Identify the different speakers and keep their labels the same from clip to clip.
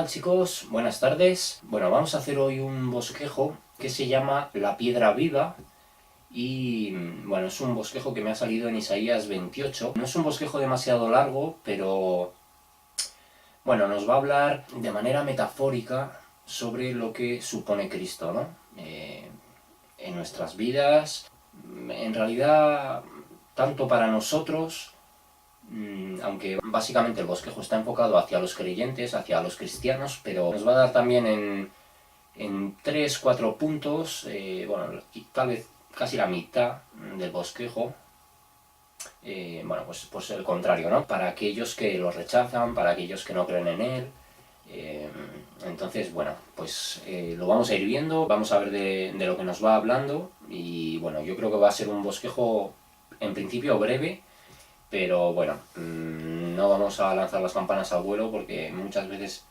Speaker 1: chicos, buenas tardes. Bueno, vamos a hacer hoy un bosquejo que se llama La Piedra Viva y bueno, es un bosquejo que me ha salido en Isaías 28. No es un bosquejo demasiado largo, pero bueno, nos va a hablar de manera metafórica sobre lo que supone Cristo, ¿no? En nuestras vidas, en realidad, tanto para nosotros, aunque básicamente el bosquejo está enfocado hacia los creyentes, hacia los cristianos, pero nos va a dar también en 3-4 puntos, bueno, tal vez casi la mitad del bosquejo, bueno, pues el contrario, ¿no? Para aquellos que lo rechazan, para aquellos que no creen en él. Entonces, bueno, pues lo vamos a ir viendo, vamos a ver de lo que nos va hablando y bueno, yo creo que va a ser un bosquejo en principio breve, pero bueno, no vamos a lanzar las campanas al vuelo porque muchas veces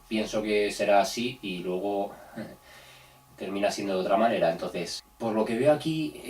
Speaker 1: pienso que será así y luego termina siendo de otra manera. Entonces, por lo que veo aquí,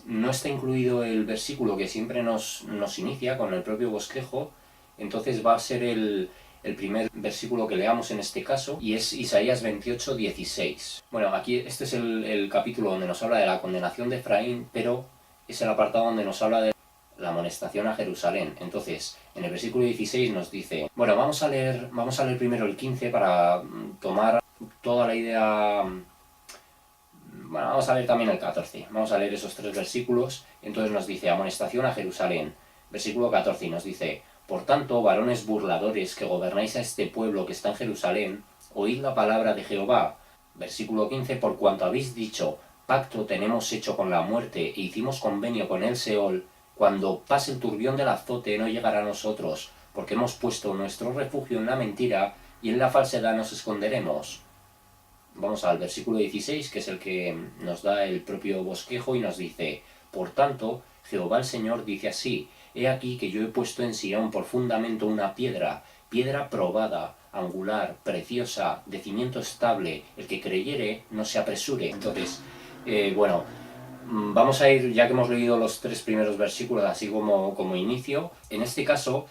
Speaker 1: no está incluido el versículo que siempre nos inicia con el propio bosquejo, entonces va a ser el primer versículo que leamos en este caso, y es Isaías 28:16. Bueno, aquí este es el capítulo donde nos habla de la condenación de Efraín, pero es el apartado donde nos habla de la amonestación a Jerusalén. Entonces, en el versículo 16 nos dice, bueno, vamos a leer primero el 15 para tomar toda la idea. Bueno, vamos a leer también el 14, vamos a leer esos tres versículos. Entonces nos dice, amonestación a Jerusalén, versículo 14, y nos dice, por tanto, varones burladores que gobernáis a este pueblo que está en Jerusalén, oíd la palabra de Jehová. Versículo 15, por cuanto habéis dicho, pacto tenemos hecho con la muerte e hicimos convenio con el Seol, cuando pase el turbión del azote no llegará a nosotros, porque hemos puesto nuestro refugio en la mentira y en la falsedad nos esconderemos. Vamos al versículo 16, que es el que nos da el propio bosquejo y nos dice, por tanto, Jehová el Señor dice así, he aquí que yo he puesto en Sion por fundamento una piedra, piedra probada, angular, preciosa, de cimiento estable, el que creyere no se apresure. Entonces, bueno, vamos a ir, ya que hemos leído los tres primeros versículos así como inicio, en este caso,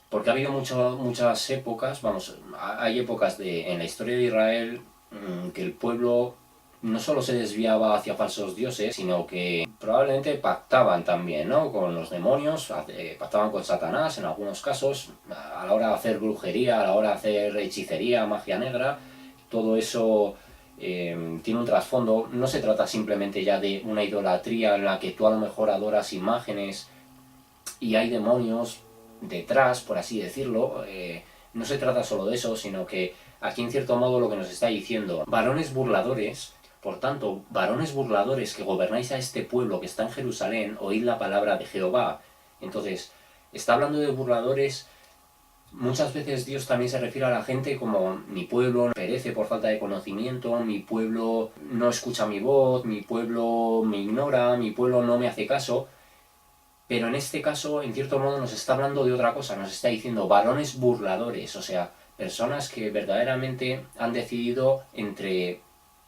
Speaker 1: porque ha habido muchas épocas, vamos, hay épocas en la historia de Israel que el pueblo no solo se desviaba hacia falsos dioses, sino que probablemente pactaban también, ¿no? Con los demonios, pactaban con Satanás en algunos casos, a la hora de hacer brujería, a la hora de hacer hechicería, magia negra, todo eso tiene un trasfondo. No se trata simplemente ya de una idolatría en la que tú a lo mejor adoras imágenes y hay demonios detrás, por así decirlo. No se trata solo de eso, sino que aquí en cierto modo lo que nos está diciendo, varones burladores, por tanto, varones burladores que gobernáis a este pueblo que está en Jerusalén, oíd la palabra de Jehová. Entonces, está hablando de burladores. Muchas veces Dios también se refiere a la gente como mi pueblo perece por falta de conocimiento, mi pueblo no escucha mi voz, mi pueblo me ignora, mi pueblo no me hace caso. Pero en este caso, en cierto modo, nos está hablando de otra cosa, nos está diciendo varones burladores, o sea, personas que verdaderamente han decidido entre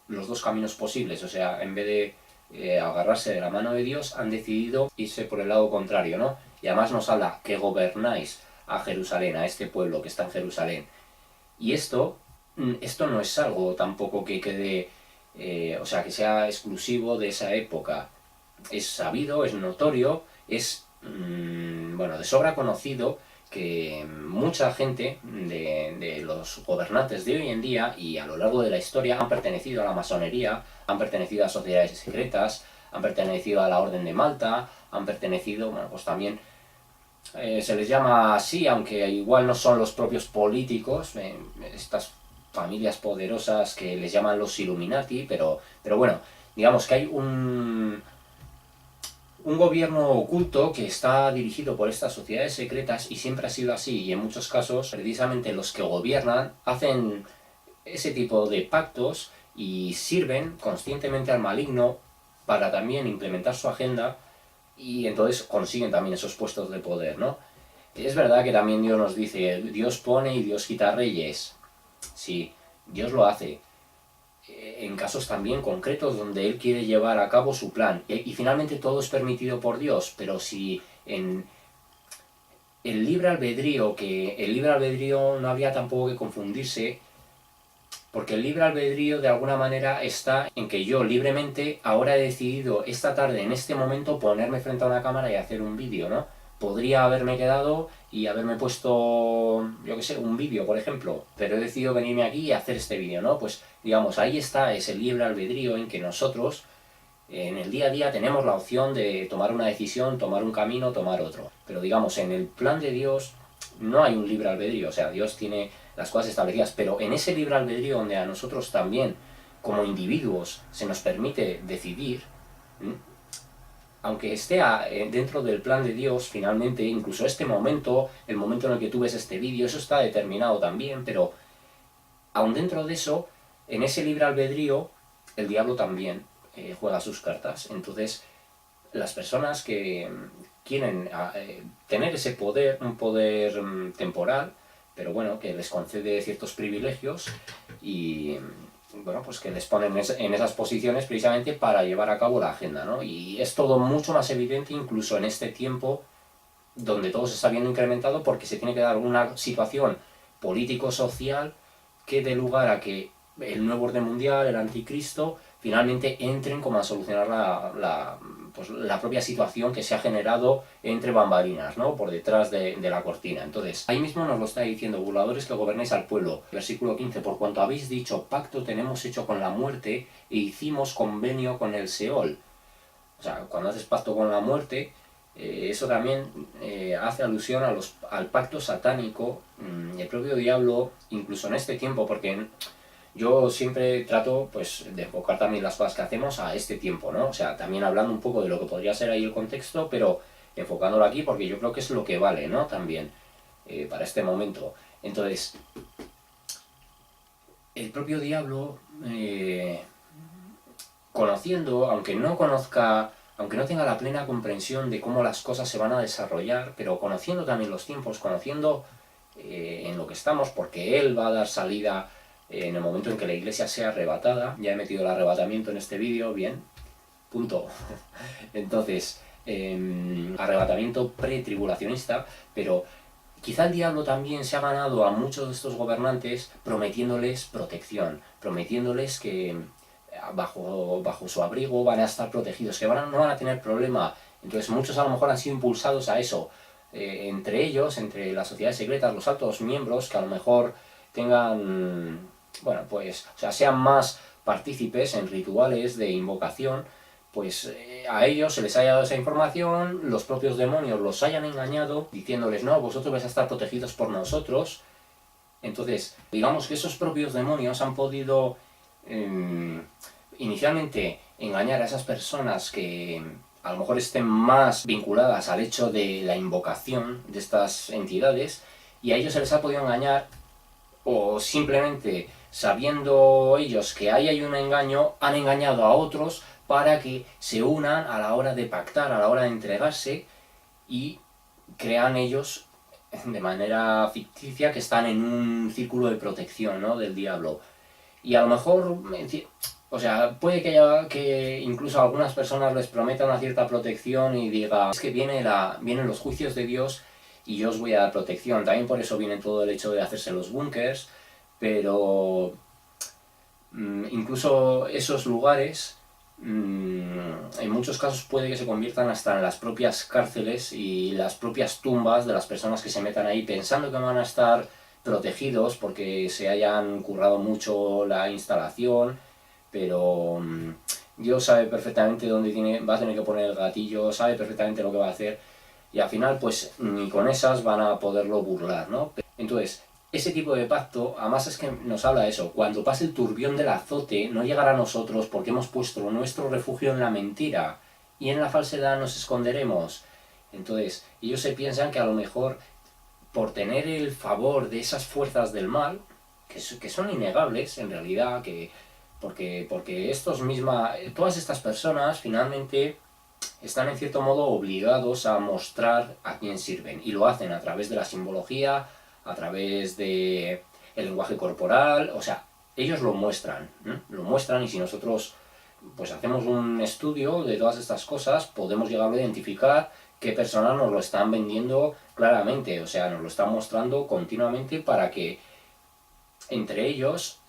Speaker 1: los dos caminos posibles, o sea, en vez de agarrarse de la mano de Dios, han decidido irse por el lado contrario, ¿no? Y además nos habla que gobernáis a Jerusalén, a este pueblo que está en Jerusalén. Y esto no es algo tampoco que quede, o sea, que sea exclusivo de esa época. Es sabido, es notorio, es, bueno, de sobra conocido que mucha gente de los gobernantes de hoy en día y a lo largo de la historia han pertenecido a la masonería, han pertenecido a sociedades secretas, han pertenecido a la Orden de Malta, han pertenecido, bueno, pues también se les llama así, aunque igual no son los propios políticos, estas familias poderosas que les llaman los Illuminati, pero bueno, digamos que hay un gobierno oculto que está dirigido por estas sociedades secretas y siempre ha sido así, y en muchos casos precisamente los que gobiernan hacen ese tipo de pactos y sirven conscientemente al maligno para también implementar su agenda y entonces consiguen también esos puestos de poder, ¿no? Es verdad que también Dios nos dice, Dios pone y Dios quita reyes. Sí, Dios lo hace, en casos también concretos donde Él quiere llevar a cabo su plan. Y finalmente todo es permitido por Dios, pero si en el libre albedrío, que el libre albedrío no habría tampoco que confundirse, porque el libre albedrío de alguna manera está en que yo libremente ahora he decidido esta tarde, en este momento, ponerme frente a una cámara y hacer un vídeo, ¿no? Podría haberme quedado y haberme puesto, yo qué sé, un vídeo, por ejemplo, pero he decidido venirme aquí y hacer este vídeo, ¿no? Pues digamos, ahí está ese libre albedrío en que nosotros en el día a día tenemos la opción de tomar una decisión, tomar un camino, tomar otro. Pero digamos, en el plan de Dios no hay un libre albedrío, o sea, Dios tiene las cosas establecidas, pero en ese libre albedrío donde a nosotros también, como individuos, se nos permite decidir, ¿m? Aunque esté dentro del plan de Dios, finalmente, incluso este momento, el momento en el que tú ves este vídeo, eso está determinado también, pero aun dentro de eso, en ese libre albedrío, el diablo también juega sus cartas. Entonces, las personas que quieren tener ese poder, un poder temporal, pero bueno, que les concede ciertos privilegios y bueno, pues que les ponen en esas posiciones precisamente para llevar a cabo la agenda, ¿no? Y es todo mucho más evidente incluso en este tiempo donde todo se está viendo incrementado porque se tiene que dar una situación político-social que dé lugar a que el nuevo orden mundial, el anticristo, finalmente entren como a solucionar pues, la propia situación que se ha generado entre bambalinas, ¿no? Por detrás de la cortina. Entonces, ahí mismo nos lo está diciendo: burladores que gobernéis al pueblo. Versículo 15, por cuanto habéis dicho, pacto tenemos hecho con la muerte e hicimos convenio con el Seol. O sea, cuando haces pacto con la muerte, eso también hace alusión al pacto satánico. El propio diablo, incluso en este tiempo, porque yo siempre trato pues de enfocar también las cosas que hacemos a este tiempo, ¿no? O sea, también hablando un poco de lo que podría ser ahí el contexto, pero enfocándolo aquí porque yo creo que es lo que vale, ¿no? También para este momento. Entonces, el propio diablo, conociendo, aunque no conozca, aunque no tenga la plena comprensión de cómo las cosas se van a desarrollar, pero conociendo también los tiempos, conociendo en lo que estamos, porque él va a dar salida en el momento en que la iglesia sea arrebatada. Ya he metido el arrebatamiento en este vídeo, bien, punto. Entonces, arrebatamiento pretribulacionista, pero quizá el diablo también se ha ganado a muchos de estos gobernantes prometiéndoles protección, prometiéndoles que bajo su abrigo van a estar protegidos, que no van a tener problema. Entonces muchos a lo mejor han sido impulsados a eso, entre ellos, entre las sociedades secretas, los altos miembros, que a lo mejor tengan, bueno, pues, o sea, sean más partícipes en rituales de invocación, pues a ellos se les haya dado esa información, los propios demonios los hayan engañado, diciéndoles, no, vosotros vais a estar protegidos por nosotros. Entonces, digamos que esos propios demonios han podido inicialmente engañar a esas personas que a lo mejor estén más vinculadas al hecho de la invocación de estas entidades, y a ellos se les ha podido engañar, o simplemente sabiendo ellos que ahí hay un engaño, han engañado a otros para que se unan a la hora de pactar, a la hora de entregarse, y crean ellos de manera ficticia que están en un círculo de protección, ¿no?, del diablo. Y a lo mejor, o sea, puede que incluso a algunas personas les prometan una cierta protección y diga, es que vienen los juicios de Dios y yo os voy a dar protección. También por eso viene todo el hecho de hacerse los búnkers, pero incluso esos lugares en muchos casos puede que se conviertan hasta en las propias cárceles y las propias tumbas de las personas que se metan ahí pensando que van a estar protegidos porque se hayan currado mucho la instalación, pero Dios sabe perfectamente dónde va a tener que poner el gatillo, sabe perfectamente lo que va a hacer, y al final pues ni con esas van a poderlo burlar, ¿no? Entonces, ese tipo de pacto, además es que nos habla de eso: cuando pase el turbión del azote, no llegará a nosotros porque hemos puesto nuestro refugio en la mentira, y en la falsedad nos esconderemos. Entonces, ellos se piensan que a lo mejor, por tener el favor de esas fuerzas del mal, que son innegables en realidad, porque todas estas personas finalmente están en cierto modo obligados a mostrar a quién sirven, y lo hacen a través de la simbología, a través de el lenguaje corporal. O sea, ellos lo muestran, y si nosotros pues hacemos un estudio de todas estas cosas, podemos llegar a identificar qué personas nos lo están vendiendo claramente, o sea, nos lo están mostrando continuamente para que entre ellos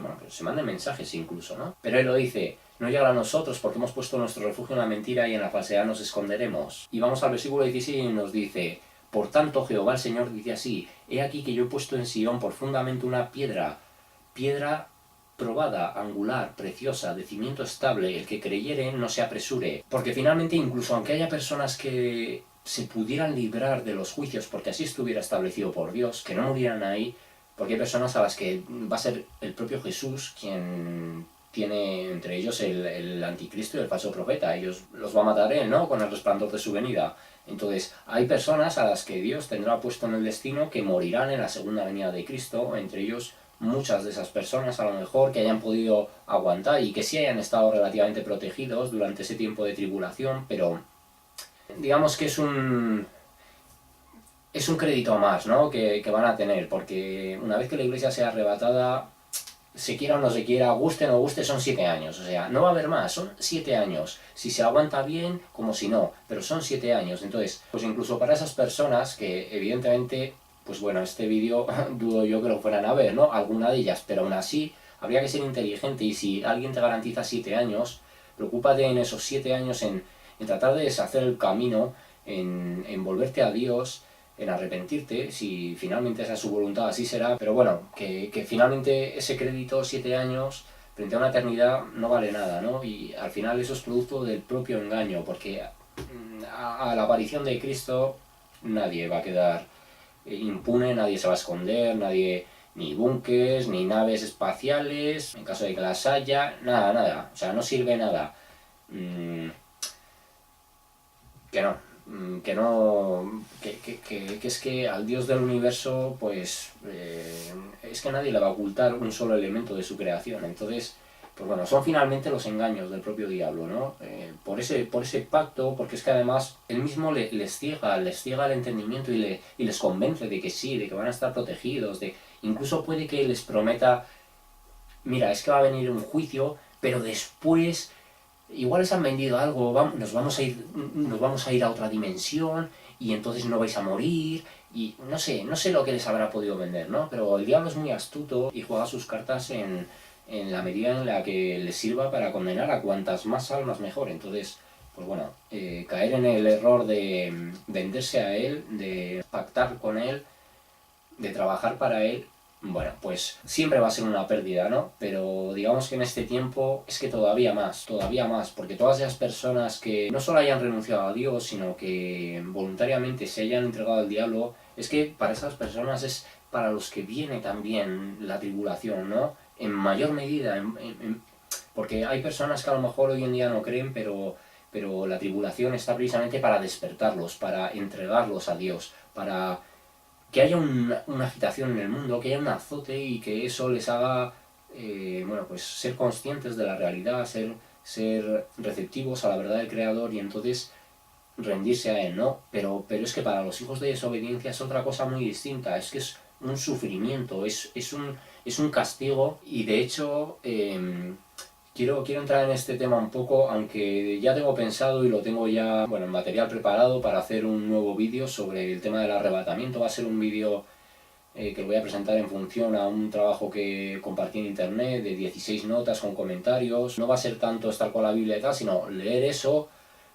Speaker 1: bueno, pues se manden mensajes incluso, ¿no? Pero él lo dice, no llegará a nosotros porque hemos puesto nuestro refugio en la mentira y en la falsedad nos esconderemos. Y vamos al versículo 16 y nos dice, por tanto Jehová el Señor dice así, he aquí que yo he puesto en Sion por fundamento una piedra probada, angular, preciosa, de cimiento estable, el que creyere no se apresure. Porque finalmente, incluso aunque haya personas que se pudieran librar de los juicios, porque así estuviera establecido por Dios, que no murieran ahí, porque hay personas a las que va a ser el propio Jesús quien tiene entre ellos el anticristo y el falso profeta. Ellos los va a matar él, ¿no? Con el resplandor de su venida. Entonces, hay personas a las que Dios tendrá puesto en el destino que morirán en la segunda venida de Cristo, entre ellos muchas de esas personas a lo mejor que hayan podido aguantar y que sí hayan estado relativamente protegidos durante ese tiempo de tribulación, pero digamos que es un crédito más, ¿no? que van a tener, porque una vez que la iglesia sea arrebatada, se quiera o no se quiera, guste o no guste, son 7 años, o sea, no va a haber más, son 7 años, si se aguanta bien, como si no, pero son 7 años, entonces, pues incluso para esas personas que evidentemente, pues bueno, este vídeo dudo yo que lo fueran a ver, ¿no? Alguna de ellas, pero aún así, habría que ser inteligente y si alguien te garantiza 7 años, preocúpate en esos 7 años en tratar de deshacer el camino, en volverte a Dios, en arrepentirte, si finalmente esa es su voluntad, así será, pero bueno, que finalmente ese crédito, 7 años, frente a una eternidad, no vale nada, ¿no? Y al final eso es producto del propio engaño, porque a la aparición de Cristo nadie va a quedar impune, nadie se va a esconder, nadie, ni búnkers, ni naves espaciales, en caso de que las haya, nada, nada, o sea, no sirve nada. Que no, que no, que es que al Dios del universo, pues, es que nadie le va a ocultar un solo elemento de su creación. Entonces, pues bueno, son finalmente los engaños del propio diablo, ¿no? Por ese pacto, porque es que además él mismo les ciega el entendimiento y les convence de que sí, de que van a estar protegidos, incluso puede que les prometa, mira, es que va a venir un juicio, pero después igual les han vendido algo, nos vamos a ir a otra dimensión y entonces no vais a morir y no sé lo que les habrá podido vender, ¿no? Pero el diablo es muy astuto y juega sus cartas en la medida en la que les sirva para condenar a cuantas más almas mejor. Entonces, pues bueno, caer en el error de venderse a él, de pactar con él, de trabajar para él, bueno, pues siempre va a ser una pérdida, ¿no? Pero digamos que en este tiempo es que todavía más, porque todas esas personas que no solo hayan renunciado a Dios, sino que voluntariamente se hayan entregado al diablo, es que para esas personas es para los que viene también la tribulación, ¿no? En mayor medida, porque hay personas que a lo mejor hoy en día no creen, pero la tribulación está precisamente para despertarlos, para entregarlos a Dios, para que haya una agitación en el mundo, que haya un azote y que eso les haga, bueno, pues ser conscientes de la realidad, ser receptivos a la verdad del Creador y entonces rendirse a Él, ¿no? Pero es que para los hijos de desobediencia es otra cosa muy distinta, es que es un sufrimiento, es un castigo y de hecho quiero entrar en este tema un poco, aunque ya tengo pensado y lo tengo ya, bueno, en material preparado para hacer un nuevo vídeo sobre el tema del arrebatamiento. Va a ser un vídeo que voy a presentar en función a un trabajo que compartí en internet de 16 notas con comentarios. No va a ser tanto estar con la Biblia y tal, sino leer eso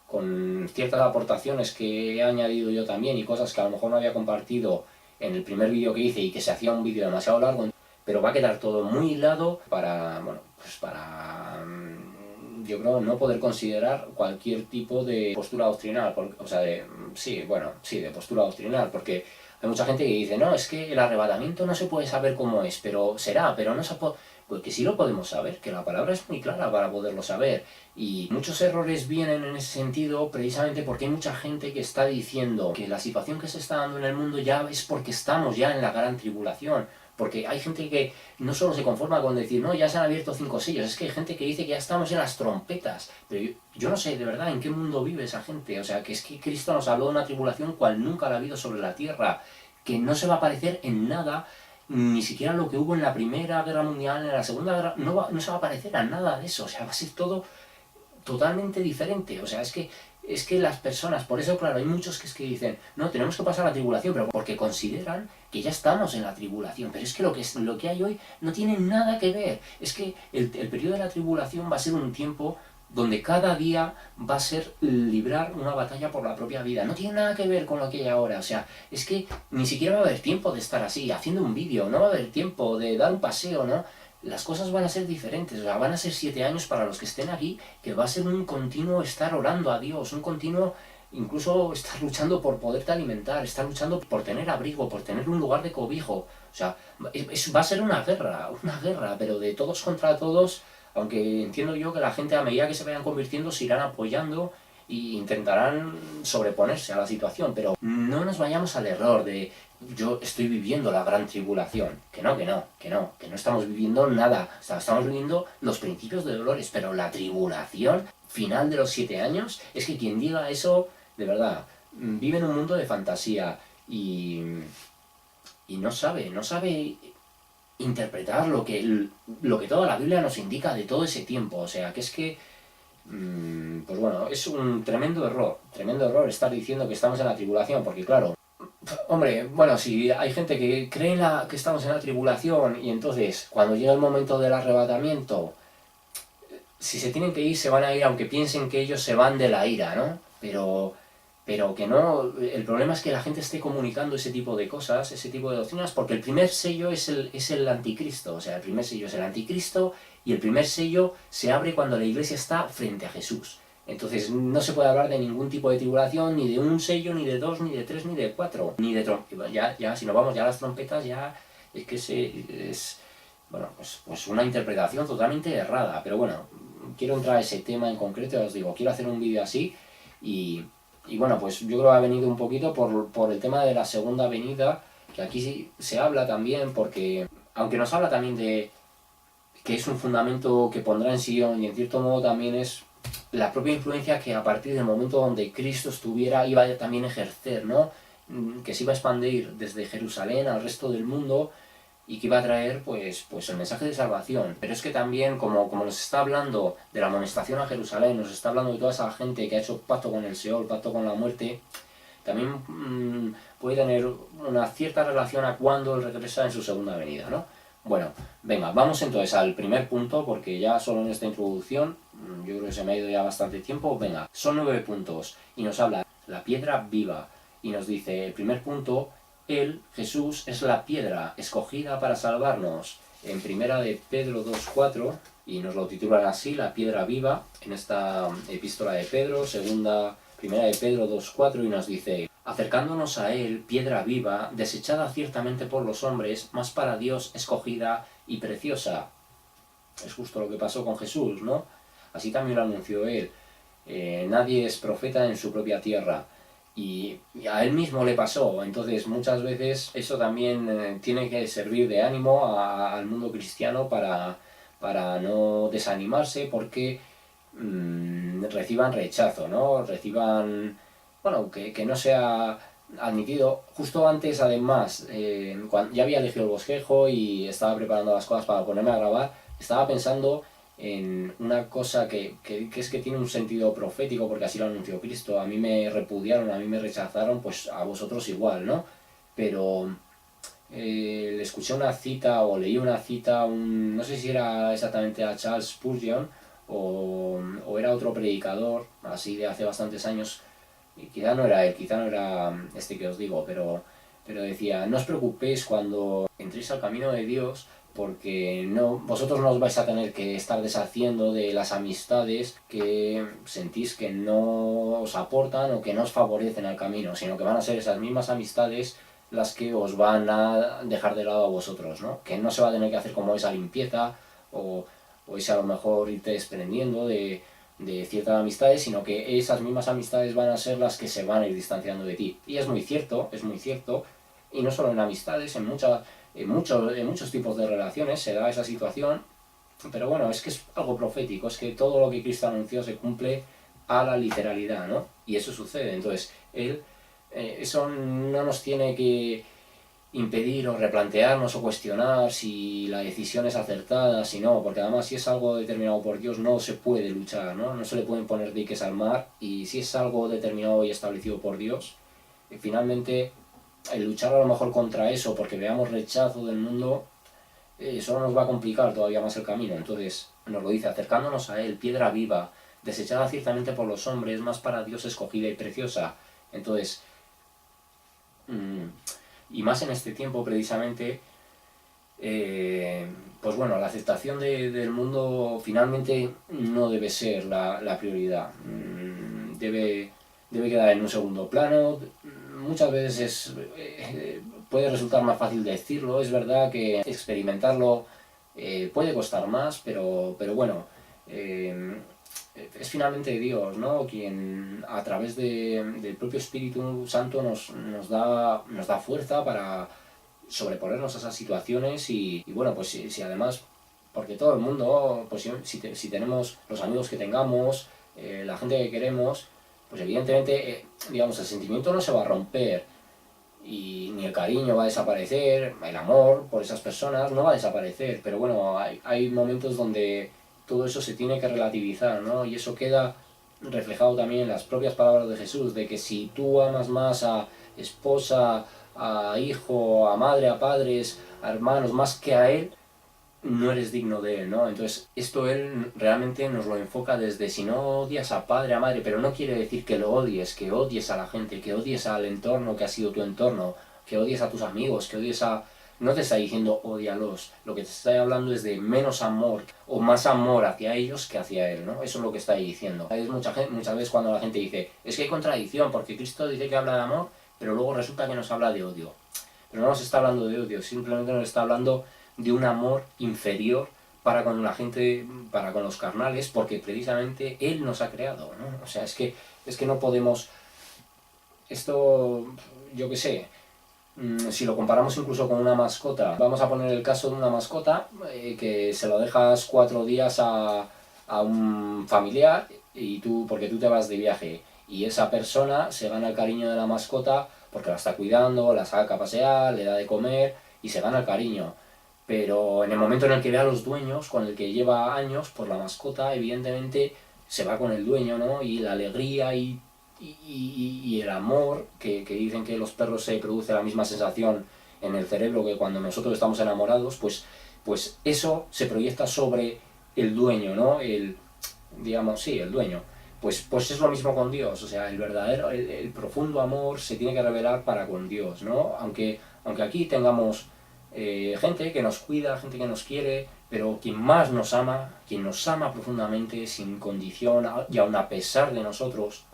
Speaker 1: con ciertas aportaciones que he añadido yo también y cosas que a lo mejor no había compartido en el primer vídeo que hice y que se hacía un vídeo demasiado largo, pero va a quedar todo muy hilado para, bueno, pues para, yo creo, no poder considerar cualquier tipo de postura doctrinal, o sea, de postura doctrinal, porque hay mucha gente que dice, no, es que el arrebatamiento no se puede saber cómo es, pero será, pero no se puede. Pues que sí lo podemos saber, que la palabra es muy clara para poderlo saber. Y muchos errores vienen en ese sentido precisamente porque hay mucha gente que está diciendo que la situación que se está dando en el mundo ya es porque estamos ya en la gran tribulación. Porque hay gente que no solo se conforma con decir, no, ya se han abierto 5 sellos, es que hay gente que dice que ya estamos en las trompetas. Pero yo no sé de verdad en qué mundo vive esa gente. O sea, que es que Cristo nos habló de una tribulación cual nunca la ha habido sobre la tierra, que no se va a parecer en nada ni siquiera lo que hubo en la Primera Guerra Mundial, en la Segunda Guerra, no se va a parecer a nada de eso, o sea, va a ser todo totalmente diferente, o sea, es que las personas, por eso claro, hay muchos que es que dicen, no, tenemos que pasar la tribulación, pero porque consideran que ya estamos en la tribulación, pero es que lo que hay hoy no tiene nada que ver, es que el periodo de la tribulación va a ser un tiempo donde cada día va a ser librar una batalla por la propia vida. No tiene nada que ver con lo que hay ahora. O sea, es que ni siquiera va a haber tiempo de estar así, haciendo un vídeo. No va a haber tiempo de dar un paseo, ¿no? Las cosas van a ser diferentes. O sea, van a ser 7 años para los que estén aquí, que va a ser un continuo estar orando a Dios, un continuo incluso estar luchando por poderte alimentar, estar luchando por tener abrigo, por tener un lugar de cobijo. O sea, va a ser una guerra, pero de todos contra todos, aunque entiendo yo que la gente a medida que se vayan convirtiendo se irán apoyando e intentarán sobreponerse a la situación, pero no nos vayamos al error de yo estoy viviendo la gran tribulación, que no estamos viviendo nada, estamos viviendo los principios de dolores, pero la tribulación final de los 7 años, es que quien diga eso, de verdad, vive en un mundo de fantasía y no sabe interpretar lo que toda la Biblia nos indica de todo ese tiempo. O sea, que es que, pues bueno, es un tremendo error estar diciendo que estamos en la tribulación, porque claro, hombre, bueno, si hay gente que cree que estamos en la tribulación y entonces cuando llega el momento del arrebatamiento, si se tienen que ir, se van a ir aunque piensen que ellos se van de la ira, ¿no? Pero que no, el problema es que la gente esté comunicando ese tipo de cosas, ese tipo de doctrinas, porque el primer sello es el anticristo, o sea, el primer sello es el anticristo y el primer sello se abre cuando la iglesia está frente a Jesús. Entonces no se puede hablar de ningún tipo de tribulación, ni de un sello, ni de 2, ni de 3, ni de 4, ni de trompetas. Ya, si nos vamos ya a las trompetas, ya es que es bueno, pues una interpretación totalmente errada, pero bueno, quiero entrar a ese tema en concreto, os digo, quiero hacer un vídeo así y bueno, pues yo creo que ha venido un poquito por el tema de la segunda venida, que aquí sí se habla también, porque aunque nos habla también de que es un fundamento que pondrá en Sion y en cierto modo también es la propia influencia que a partir del momento donde Cristo estuviera iba a también ejercer, ¿no? Que se iba a expandir desde Jerusalén al resto del mundo y que iba a traer pues el mensaje de salvación. Pero es que también, como nos está hablando de la amonestación a Jerusalén, nos está hablando de toda esa gente que ha hecho pacto con el Seol, pacto con la muerte, también puede tener una cierta relación a cuando Él regresa en su segunda venida, ¿no? Bueno, venga, vamos entonces al primer punto, porque ya solo en esta introducción, yo creo que se me ha ido ya bastante tiempo. Venga, son 9 puntos, y nos habla la piedra viva, y nos dice, el primer punto, Él, Jesús, es la piedra escogida para salvarnos. En primera de Pedro 2.4, y nos lo titulan así, la piedra viva, en esta epístola de Pedro, primera de Pedro 2.4, y nos dice, acercándonos a Él, piedra viva, desechada ciertamente por los hombres, mas para Dios escogida y preciosa. Es justo lo que pasó con Jesús, ¿no? Así también lo anunció Él. Nadie es profeta en su propia tierra. Y a él mismo le pasó, entonces muchas veces eso también tiene que servir de ánimo al mundo cristiano para no desanimarse porque reciban rechazo, ¿no? Reciban, bueno, que no sea admitido. Justo antes, además, cuando ya había elegido el bosquejo y estaba preparando las cosas para ponerme a grabar, estaba pensando en una cosa que es que tiene un sentido profético, porque así lo anunció Cristo. A mí me repudiaron, a mí me rechazaron, pues a vosotros igual, ¿no? Pero le escuché una cita o leí una cita, no sé si era exactamente a Charles Spurgeon o era otro predicador, así de hace bastantes años, y quizá no era él, quizá no era este que os digo, pero decía, no os preocupéis cuando entréis al camino de Dios, porque vosotros no os vais a tener que estar deshaciendo de las amistades que sentís que no os aportan o que no os favorecen al camino, sino que van a ser esas mismas amistades las que os van a dejar de lado a vosotros, ¿no? Que no se va a tener que hacer como esa limpieza o ese a lo mejor irte desprendiendo de ciertas amistades, sino que esas mismas amistades van a ser las que se van a ir distanciando de ti. Y es muy cierto, y no solo en amistades, en muchos tipos de relaciones se da esa situación, pero bueno, es que es algo profético, es que todo lo que Cristo anunció se cumple a la literalidad, ¿no? Y eso sucede, entonces, eso no nos tiene impedir o replantearnos o cuestionar si la decisión es acertada, si no, porque además si es algo determinado por Dios no se puede luchar, ¿no? No se le pueden poner diques al mar, y si es algo determinado y establecido por Dios, finalmente el luchar a lo mejor contra eso porque veamos rechazo del mundo, solo nos va a complicar todavía más el camino. Entonces nos lo dice, acercándonos a Él, piedra viva, desechada ciertamente por los hombres, más para Dios escogida y preciosa. Entonces, y más en este tiempo precisamente, pues bueno, la aceptación del mundo finalmente no debe ser la prioridad. Debe quedar en un segundo plano. Muchas veces puede resultar más fácil decirlo, es verdad que experimentarlo puede costar más, pero bueno, es finalmente Dios, ¿no?, quien a través del propio Espíritu Santo nos da fuerza para sobreponernos a esas situaciones y bueno, pues si además, porque todo el mundo, pues si tenemos los amigos que tengamos, la gente que queremos, pues evidentemente, digamos, el sentimiento no se va a romper, y ni el cariño va a desaparecer, el amor por esas personas no va a desaparecer, pero bueno, hay momentos donde todo eso se tiene que relativizar, ¿no? Y eso queda reflejado también en las propias palabras de Jesús, de que si tú amas más a esposa, a hijo, a madre, a padres, a hermanos, más que a Él, no eres digno de Él, ¿no? Entonces, esto Él realmente nos lo enfoca desde si no odias a padre, a madre, pero no quiere decir que lo odies, que odies a la gente, que odies al entorno que ha sido tu entorno, que odies a tus amigos, que odies a... No te está diciendo odialos, lo que te está hablando es de menos amor o más amor hacia ellos que hacia Él, ¿no? Eso es lo que está diciendo. Hay muchas veces cuando la gente dice, es que hay contradicción, porque Cristo dice que habla de amor, pero luego resulta que nos habla de odio. Pero no nos está hablando de odio, simplemente nos está hablando de un amor inferior para con la gente, para con los carnales, porque precisamente Él nos ha creado, ¿no? O sea, es que no podemos... Esto, yo qué sé, si lo comparamos incluso con una mascota, vamos a poner el caso de una mascota que se lo dejas 4 días a un familiar, y porque tú te vas de viaje, y esa persona se gana el cariño de la mascota porque la está cuidando, la saca a pasear, le da de comer y se gana el cariño. Pero en el momento en el que ve a los dueños, con el que lleva años, pues la mascota evidentemente se va con el dueño, ¿no? Y la alegría y el amor, que dicen que los perros se produce la misma sensación en el cerebro que cuando nosotros estamos enamorados, pues eso se proyecta sobre el dueño, ¿no? Digamos, sí, el dueño. Pues es lo mismo con Dios, o sea, el verdadero, el profundo amor se tiene que revelar para con Dios, ¿no? Aunque aquí tengamos gente que nos cuida, gente que nos quiere, pero quien más nos ama, quien nos ama profundamente, sin condición, y aun a pesar de nosotros,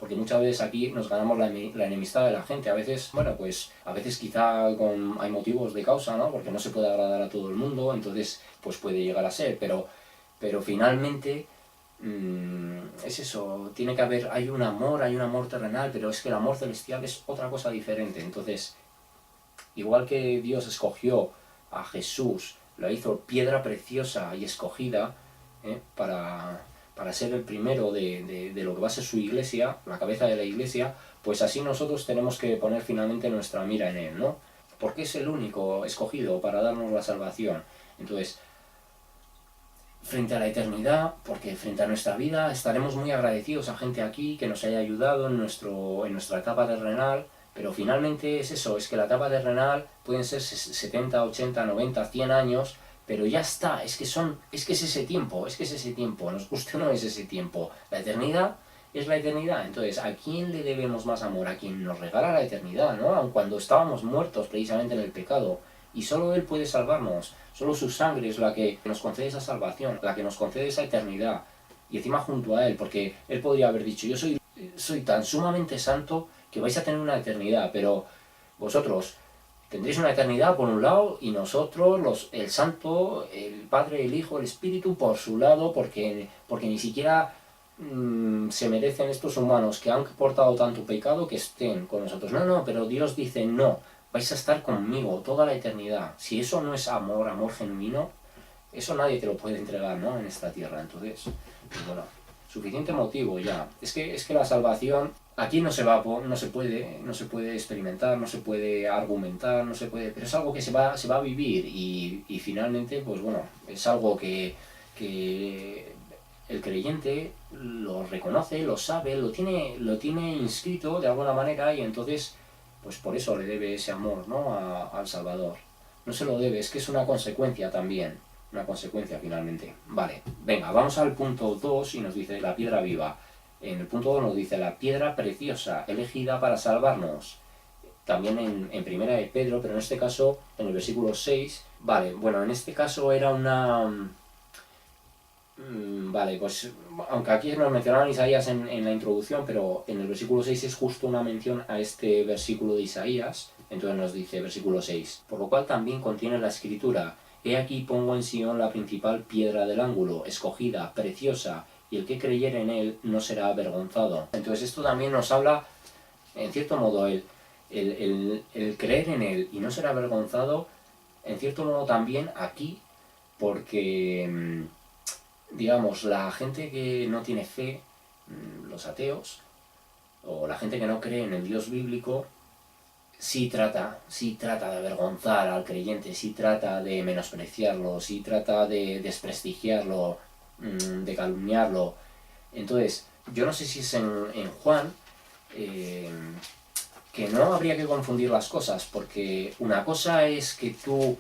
Speaker 1: porque muchas veces aquí nos ganamos la enemistad de la gente, a veces, bueno, pues a veces quizá hay motivos de causa, ¿no? Porque no se puede agradar a todo el mundo, entonces pues puede llegar a ser, pero finalmente es eso, tiene que haber, hay un amor terrenal, pero es que el amor celestial es otra cosa diferente. Entonces, igual que Dios escogió a Jesús, lo hizo piedra preciosa y escogida para ser el primero de lo que va a ser su iglesia, la cabeza de la iglesia, pues así nosotros tenemos que poner finalmente nuestra mira en Él, ¿no? Porque es el único escogido para darnos la salvación. Entonces, frente a la eternidad, porque frente a nuestra vida estaremos muy agradecidos a gente aquí que nos haya ayudado en nuestra etapa terrenal, pero finalmente es eso, es que la etapa terrenal pueden ser 70, 80, 90, 100 años, pero ya está, es que es ese tiempo, nos guste o no es ese tiempo. La eternidad es la eternidad. Entonces, ¿a quién le debemos más amor? A quien nos regala la eternidad, ¿no? Aun cuando estábamos muertos precisamente en el pecado, y solo Él puede salvarnos, solo su sangre es la que nos concede esa salvación, la que nos concede esa eternidad, y encima junto a Él, porque Él podría haber dicho, yo soy tan sumamente santo que vais a tener una eternidad, pero vosotros tendréis una eternidad por un lado, y nosotros, el Santo, el Padre, el Hijo, el Espíritu, por su lado, porque ni siquiera se merecen estos humanos que han portado tanto pecado que estén con nosotros. No, pero Dios dice, no, vais a estar conmigo toda la eternidad. Si eso no es amor genuino, eso nadie te lo puede entregar, ¿no?, en esta tierra. Entonces, pues bueno, suficiente motivo ya. Es que la salvación aquí no se puede experimentar, no se puede argumentar, no se puede, pero es algo que se va a vivir y finalmente, pues bueno, es algo que el creyente lo reconoce, lo sabe, lo tiene inscrito de alguna manera y entonces, pues por eso le debe ese amor, ¿no? Al Salvador. No se lo debe, es que es una consecuencia también. Una consecuencia finalmente. Vale, venga, vamos al punto 2 y nos dice la piedra viva. En el punto 2 nos dice la piedra preciosa, elegida para salvarnos. También en primera de Pedro, pero en este caso, en el versículo 6. Vale, bueno, en este caso era una... Vale, pues aunque aquí nos mencionaban Isaías en la introducción, pero en el versículo 6 es justo una mención a este versículo de Isaías. Entonces nos dice versículo 6, por lo cual también contiene la escritura: he aquí pongo en Sión la principal piedra del ángulo, escogida, preciosa, y el que creyere en él no será avergonzado. Entonces esto también nos habla, en cierto modo, el creer en él y no ser avergonzado, en cierto modo también aquí, porque digamos, la gente que no tiene fe, los ateos, o la gente que no cree en el Dios bíblico, sí trata de avergonzar al creyente, sí trata de menospreciarlo, sí trata de desprestigiarlo, de calumniarlo. Entonces, yo no sé si es en Juan, que no habría que confundir las cosas, porque una cosa es que tú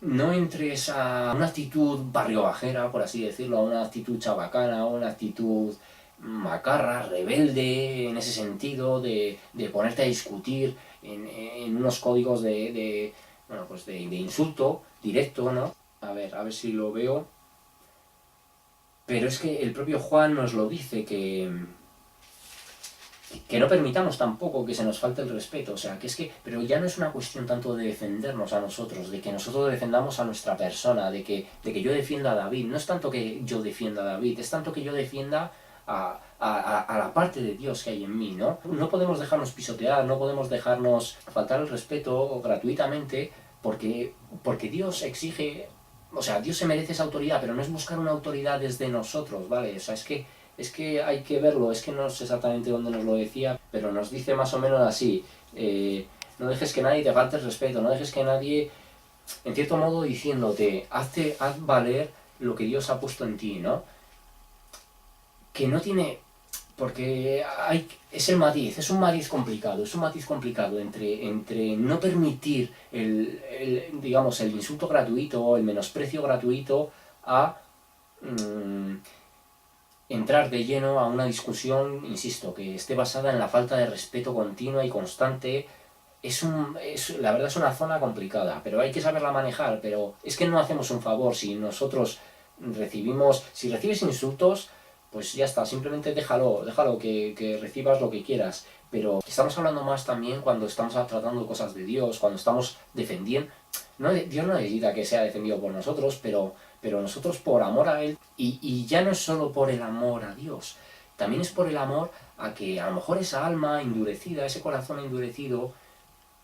Speaker 1: no entres a una actitud barriobajera, por así decirlo, a una actitud chabacana, a una actitud macarra, rebelde, en ese sentido, de ponerte a discutir en unos códigos bueno, pues de insulto directo, ¿no? A ver si lo veo. Pero es que el propio Juan nos lo dice, que no permitamos tampoco que se nos falte el respeto, o sea, pero ya no es una cuestión tanto de defendernos a nosotros, de que nosotros defendamos a nuestra persona, de que yo defienda a David, no es tanto que yo defienda a David, es tanto que yo defienda a la parte de Dios que hay en mí, ¿no? No podemos dejarnos pisotear, no podemos dejarnos faltar el respeto gratuitamente, porque Dios exige, o sea, Dios se merece esa autoridad, pero no es buscar una autoridad desde nosotros, ¿vale? O sea, es que hay que verlo, es que no sé exactamente dónde nos lo decía, pero nos dice más o menos así, no dejes que nadie te falte el respeto, no dejes que nadie, en cierto modo diciéndote, haz valer lo que Dios ha puesto en ti, ¿no? Que no tiene, porque es el matiz, es un matiz complicado entre no permitir digamos, el insulto gratuito o el menosprecio gratuito a entrar de lleno a una discusión, insisto, que esté basada en la falta de respeto continua y constante. La verdad es una zona complicada, pero hay que saberla manejar, pero es que no hacemos un favor si nosotros si recibes insultos, pues ya está, simplemente déjalo que recibas lo que quieras, pero estamos hablando más también cuando estamos tratando cosas de Dios, cuando estamos defendiendo, Dios no necesita que sea defendido por nosotros, pero nosotros por amor a Él, y ya no es solo por el amor a Dios, también es por el amor a que a lo mejor esa alma endurecida, ese corazón endurecido,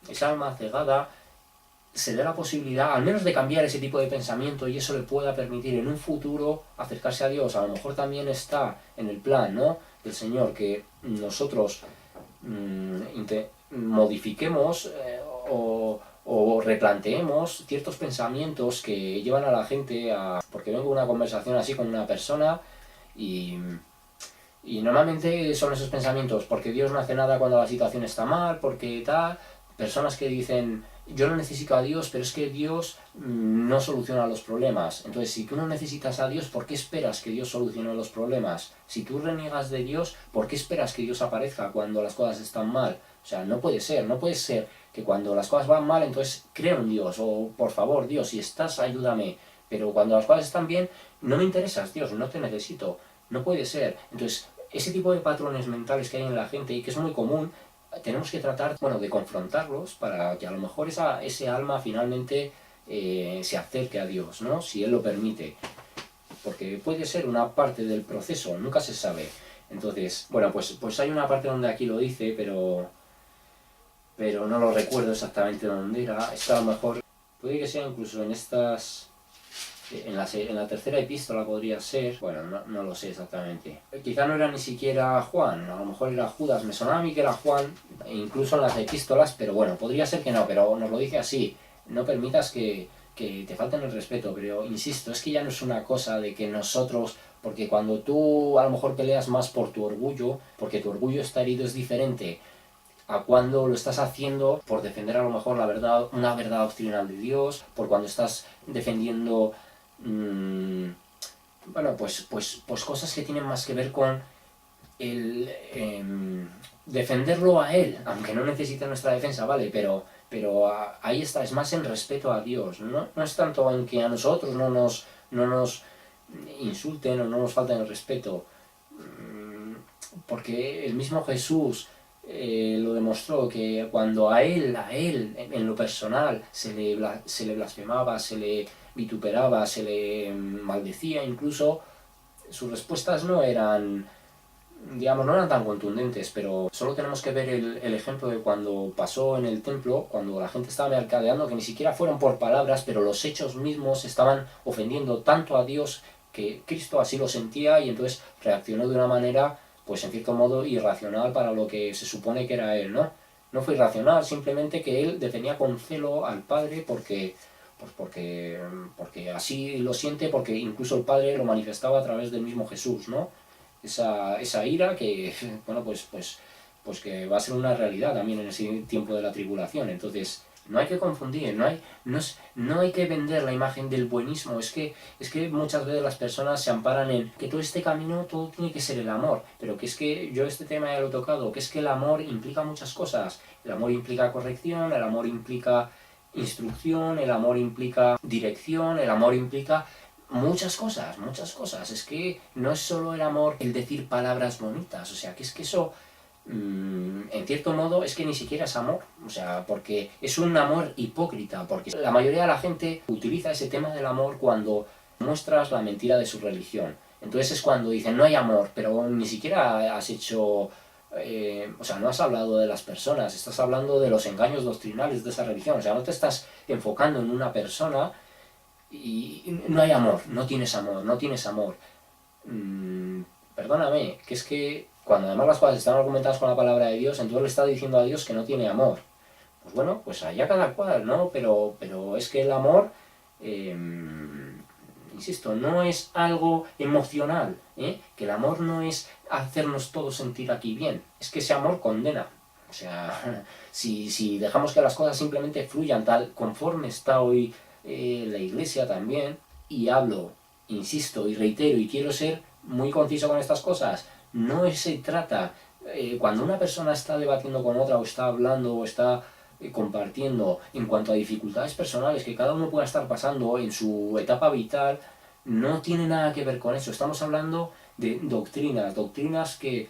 Speaker 1: esa alma cegada, se dé la posibilidad al menos de cambiar ese tipo de pensamiento y eso le pueda permitir en un futuro acercarse a Dios. A lo mejor también está en el plan, ¿no?, del Señor, que nosotros modifiquemos o replanteemos ciertos pensamientos que llevan a la gente a... Porque vengo a una conversación así con una persona y normalmente son esos pensamientos, porque Dios no hace nada cuando la situación está mal, porque tal... Personas que dicen, yo no necesito a Dios, pero es que Dios no soluciona los problemas. Entonces, si tú no necesitas a Dios, ¿por qué esperas que Dios solucione los problemas? Si tú reniegas de Dios, ¿por qué esperas que Dios aparezca cuando las cosas están mal? O sea, no puede ser que cuando las cosas van mal, entonces creo en Dios, o por favor, Dios, si estás, ayúdame. Pero cuando las cosas están bien, no me interesas, Dios, no te necesito. No puede ser. Entonces, ese tipo de patrones mentales que hay en la gente y que es muy común, tenemos que tratar, bueno, de confrontarlos para que a lo mejor ese alma finalmente se acerque a Dios, ¿no?, si Él lo permite, porque puede ser una parte del proceso, nunca se sabe. Entonces, bueno, pues hay una parte donde aquí lo dice, pero no lo recuerdo exactamente dónde era. Está a lo mejor, puede que sea incluso en estas en la tercera epístola podría ser, bueno, no lo sé exactamente. Quizá no era ni siquiera Juan, a lo mejor era Judas, me sonaba a mí que era Juan, incluso en las epístolas, pero bueno, podría ser que no, pero nos lo dice así, no permitas que te falten el respeto, pero insisto, es que ya no es una cosa de que nosotros, porque cuando tú a lo mejor peleas más por tu orgullo, porque tu orgullo está herido es diferente a cuando lo estás haciendo por defender a lo mejor la verdad, una verdad doctrinal de Dios, por cuando estás defendiendo bueno, pues cosas que tienen más que ver con el defenderlo a Él, aunque no necesite nuestra defensa, ¿vale? Pero ahí está, es más en respeto a Dios, no es tanto en que a nosotros no nos insulten o no nos falten el respeto, porque el mismo Jesús lo demostró, que cuando a él, en lo personal, se le blasfemaba, se le vituperaba, se le maldecía incluso, sus respuestas no eran, digamos, no eran tan contundentes, pero solo tenemos que ver el ejemplo de cuando pasó en el templo, cuando la gente estaba mercadeando, que ni siquiera fueron por palabras, pero los hechos mismos estaban ofendiendo tanto a Dios que Cristo así lo sentía y entonces reaccionó de una manera, pues en cierto modo, irracional para lo que se supone que era Él, ¿no? No fue irracional, simplemente que Él defendía con celo al Padre porque así lo siente, porque incluso el Padre lo manifestaba a través del mismo Jesús, ¿no? Esa ira que, bueno, pues que va a ser una realidad también en ese tiempo de la tribulación. Entonces, no hay que confundir, no hay que vender la imagen del buenismo. Es que muchas veces las personas se amparan en que todo este camino, todo tiene que ser el amor, pero que es que yo este tema ya lo he tocado, que es que el amor implica muchas cosas. El amor implica corrección, el amor implica instrucción, el amor implica dirección, el amor implica muchas cosas, muchas cosas. Es que no es solo el amor el decir palabras bonitas, o sea, que es que eso, en cierto modo, es que ni siquiera es amor, o sea, porque es un amor hipócrita, porque la mayoría de la gente utiliza ese tema del amor cuando muestras la mentira de su religión. Entonces es cuando dicen, no hay amor, pero ni siquiera has hecho... o sea, no has hablado de las personas, estás hablando de los engaños doctrinales de esa religión, o sea, no te estás enfocando en una persona y no hay amor, no tienes amor, no tienes amor. Perdóname, que es que cuando además las cosas están argumentadas con la palabra de Dios, entonces le está diciendo a Dios que no tiene amor. Pues bueno, pues allá cada cual, ¿no? Pero es que el amor, insisto, no es algo emocional, ¿eh? Que el amor no es hacernos todos sentir aquí bien, es que ese amor condena. O sea, si dejamos que las cosas simplemente fluyan tal conforme está hoy la iglesia también, y hablo, insisto y reitero y quiero ser muy conciso con estas cosas, no se trata, cuando una persona está debatiendo con otra o está hablando o está compartiendo en cuanto a dificultades personales que cada uno pueda estar pasando en su etapa vital, no tiene nada que ver con eso. Estamos hablando de doctrinas que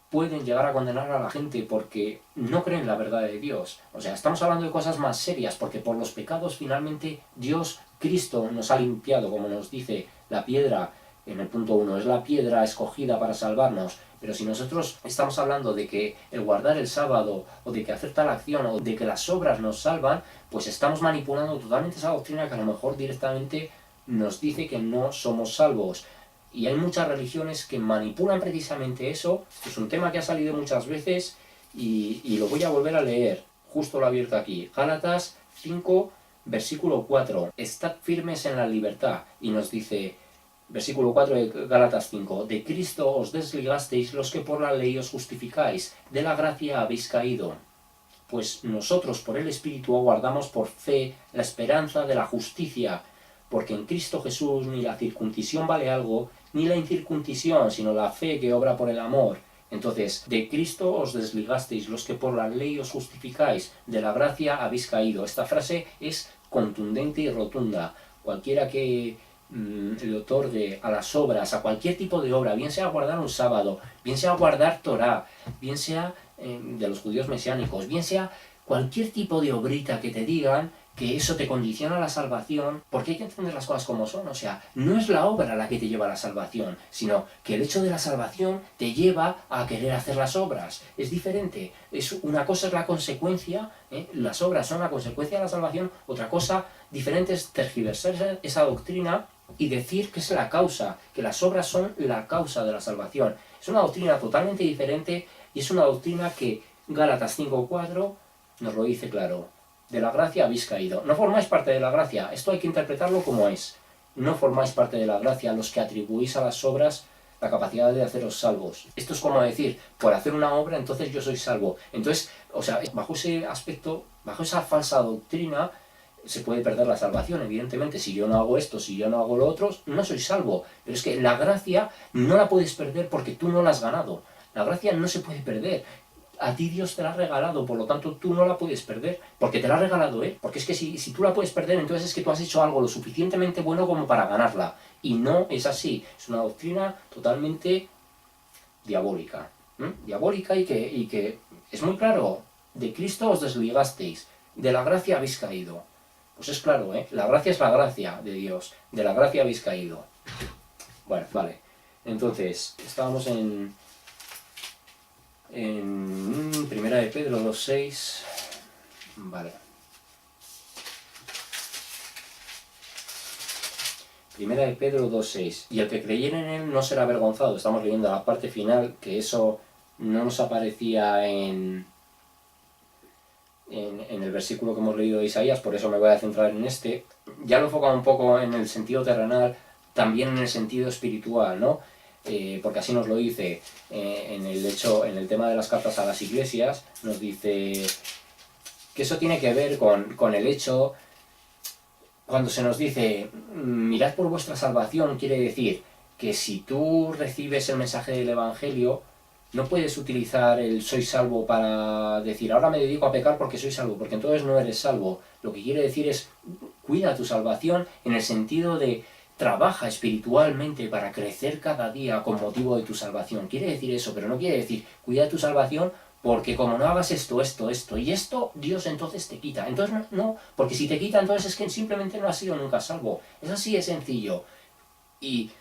Speaker 1: pueden llegar a condenar a la gente porque no creen la verdad de Dios. O sea, estamos hablando de cosas más serias, porque por los pecados finalmente Dios, Cristo, nos ha limpiado, como nos dice la piedra en el punto 1, es la piedra escogida para salvarnos. Pero si nosotros estamos hablando de que el guardar el sábado, o de que hacer tal acción, o de que las obras nos salvan, pues estamos manipulando totalmente esa doctrina que a lo mejor directamente nos dice que no somos salvos. Y hay muchas religiones que manipulan precisamente eso. Es un tema que ha salido muchas veces y lo voy a volver a leer. Justo lo he abierto aquí. Gálatas 5, versículo 4. Estad firmes en la libertad. Y nos dice, versículo 4 de Gálatas 5. De Cristo os desligasteis los que por la ley os justificáis. De la gracia habéis caído. Pues nosotros por el Espíritu aguardamos por fe la esperanza de la justicia. Porque en Cristo Jesús ni la circuncisión vale algo, ni la incircuncisión, sino la fe que obra por el amor. Entonces, de Cristo os desligasteis los que por la ley os justificáis, de la gracia habéis caído. Esta frase es contundente y rotunda. Cualquiera que le otorgue a las obras, a cualquier tipo de obra, bien sea guardar un sábado, bien sea guardar Torá, bien sea de los judíos mesiánicos, bien sea cualquier tipo de obrita que te digan, que eso te condiciona la salvación, porque hay que entender las cosas como son. O sea, no es la obra la que te lleva a la salvación, sino que el hecho de la salvación te lleva a querer hacer las obras. Es diferente. Una cosa es la consecuencia, las obras son la consecuencia de la salvación, otra cosa diferente es tergiversar esa doctrina y decir que es la causa, que las obras son la causa de la salvación. Es una doctrina totalmente diferente y es una doctrina que Gálatas 5:4 nos lo dice claro. De la gracia habéis caído. No formáis parte de la gracia. Esto hay que interpretarlo como es. No formáis parte de la gracia los que atribuís a las obras la capacidad de haceros salvos. Esto es como decir, por hacer una obra, entonces yo soy salvo. Entonces, o sea, bajo ese aspecto, bajo esa falsa doctrina, se puede perder la salvación, evidentemente. Si yo no hago esto, si yo no hago lo otro, no soy salvo. Pero es que la gracia no la puedes perder porque tú no la has ganado. La gracia no se puede perder. A ti Dios te la ha regalado, por lo tanto tú no la puedes perder, porque te la ha regalado Él. Porque es que si tú la puedes perder, entonces es que tú has hecho algo lo suficientemente bueno como para ganarla. Y no es así. Es una doctrina totalmente diabólica. Diabólica y que es muy claro. De Cristo os desligasteis, de la gracia habéis caído. Pues es claro, la gracia es la gracia de Dios, de la gracia habéis caído. Bueno, vale. Entonces, estábamos en Primera de Pedro 2:6. Vale. Primera de Pedro 2:6. Y el que creyera en él no será avergonzado. Estamos leyendo la parte final, que eso no nos aparecía en el versículo que hemos leído de Isaías, por eso me voy a centrar en este. Ya lo he enfocado un poco en el sentido terrenal, también en el sentido espiritual, ¿no? Porque así nos lo dice en el tema de las cartas a las iglesias, nos dice que eso tiene que ver con el hecho, cuando se nos dice mirad por vuestra salvación, quiere decir que si tú recibes el mensaje del Evangelio, no puedes utilizar el soy salvo para decir ahora me dedico a pecar porque soy salvo, porque entonces no eres salvo. Lo que quiere decir es cuida tu salvación en el sentido de trabaja espiritualmente para crecer cada día con motivo de tu salvación. Quiere decir eso, pero no quiere decir cuida tu salvación porque como no hagas esto y esto, Dios entonces te quita. Entonces no, porque si te quita entonces es que simplemente no has sido nunca salvo. Es así de sencillo. Y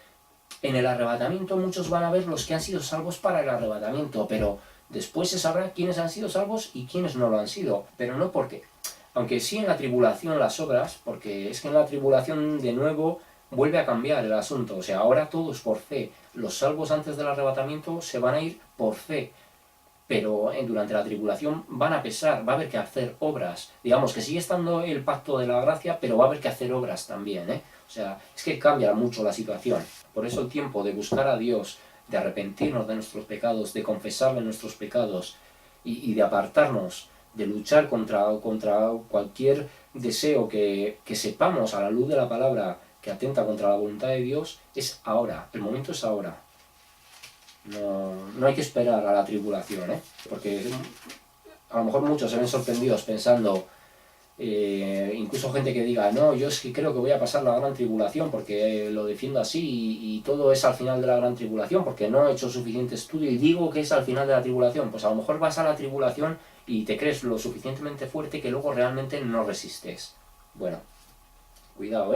Speaker 1: en el arrebatamiento muchos van a ver los que han sido salvos para el arrebatamiento, pero después se sabrá quiénes han sido salvos y quiénes no lo han sido. Pero no porque, aunque sí en la tribulación las obras, porque es que en la tribulación de nuevo vuelve a cambiar el asunto. O sea, ahora todo es por fe. Los salvos antes del arrebatamiento se van a ir por fe. Pero durante la tribulación van a pesar, va a haber que hacer obras. Digamos que sigue estando el pacto de la gracia, pero va a haber que hacer obras también, O sea, es que cambia mucho la situación. Por eso el tiempo de buscar a Dios, de arrepentirnos de nuestros pecados, de confesarle nuestros pecados y de apartarnos, de luchar contra cualquier deseo que sepamos a la luz de la palabra que atenta contra la voluntad de Dios, es ahora. El momento es ahora. No hay que esperar a la tribulación, porque a lo mejor muchos se ven sorprendidos pensando, incluso gente que diga, no, yo es que creo que voy a pasar la gran tribulación porque lo defiendo así y todo es al final de la gran tribulación porque no he hecho suficiente estudio y digo que es al final de la tribulación. Pues a lo mejor vas a la tribulación y te crees lo suficientemente fuerte que luego realmente no resistes. Bueno, cuidado,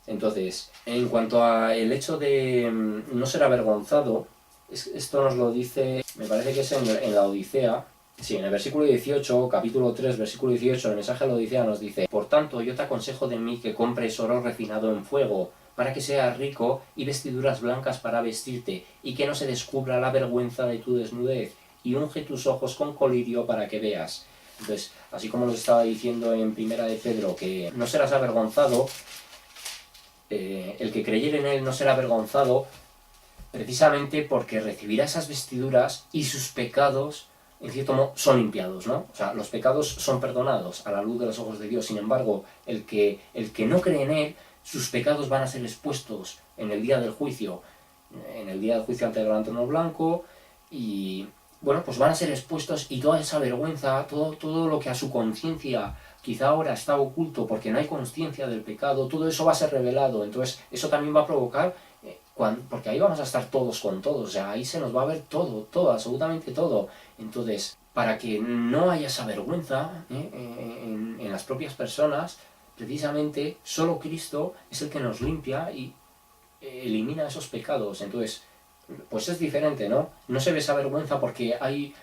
Speaker 1: Entonces, en cuanto a el hecho de no ser avergonzado, esto nos lo dice, me parece que es en la Odisea, sí, en el versículo 18, capítulo 3, versículo 18, el mensaje de la Odisea nos dice: por tanto, yo te aconsejo de mí que compres oro refinado en fuego, para que seas rico, y vestiduras blancas para vestirte, y que no se descubra la vergüenza de tu desnudez, y unge tus ojos con colirio para que veas. Entonces, así como nos estaba diciendo en Primera de Pedro, que no serás avergonzado, el que creyere en él no será avergonzado, precisamente porque recibirá esas vestiduras y sus pecados, en cierto modo, son limpiados, ¿no? O sea, los pecados son perdonados a la luz de los ojos de Dios. Sin embargo, el que no cree en él, sus pecados van a ser expuestos en el día del juicio ante el gran trono blanco, y bueno, pues van a ser expuestos, y toda esa vergüenza, todo lo que a su conciencia quizá ahora está oculto porque no hay conciencia del pecado, todo eso va a ser revelado. Entonces eso también va a provocar, porque ahí vamos a estar todos con todos, o sea, ahí se nos va a ver todo, absolutamente todo. Entonces, para que no haya esa vergüenza en las propias personas. Precisamente solo Cristo es el que nos limpia y elimina esos pecados. Entonces, pues es diferente, ¿no? No se ve esa vergüenza porque hay,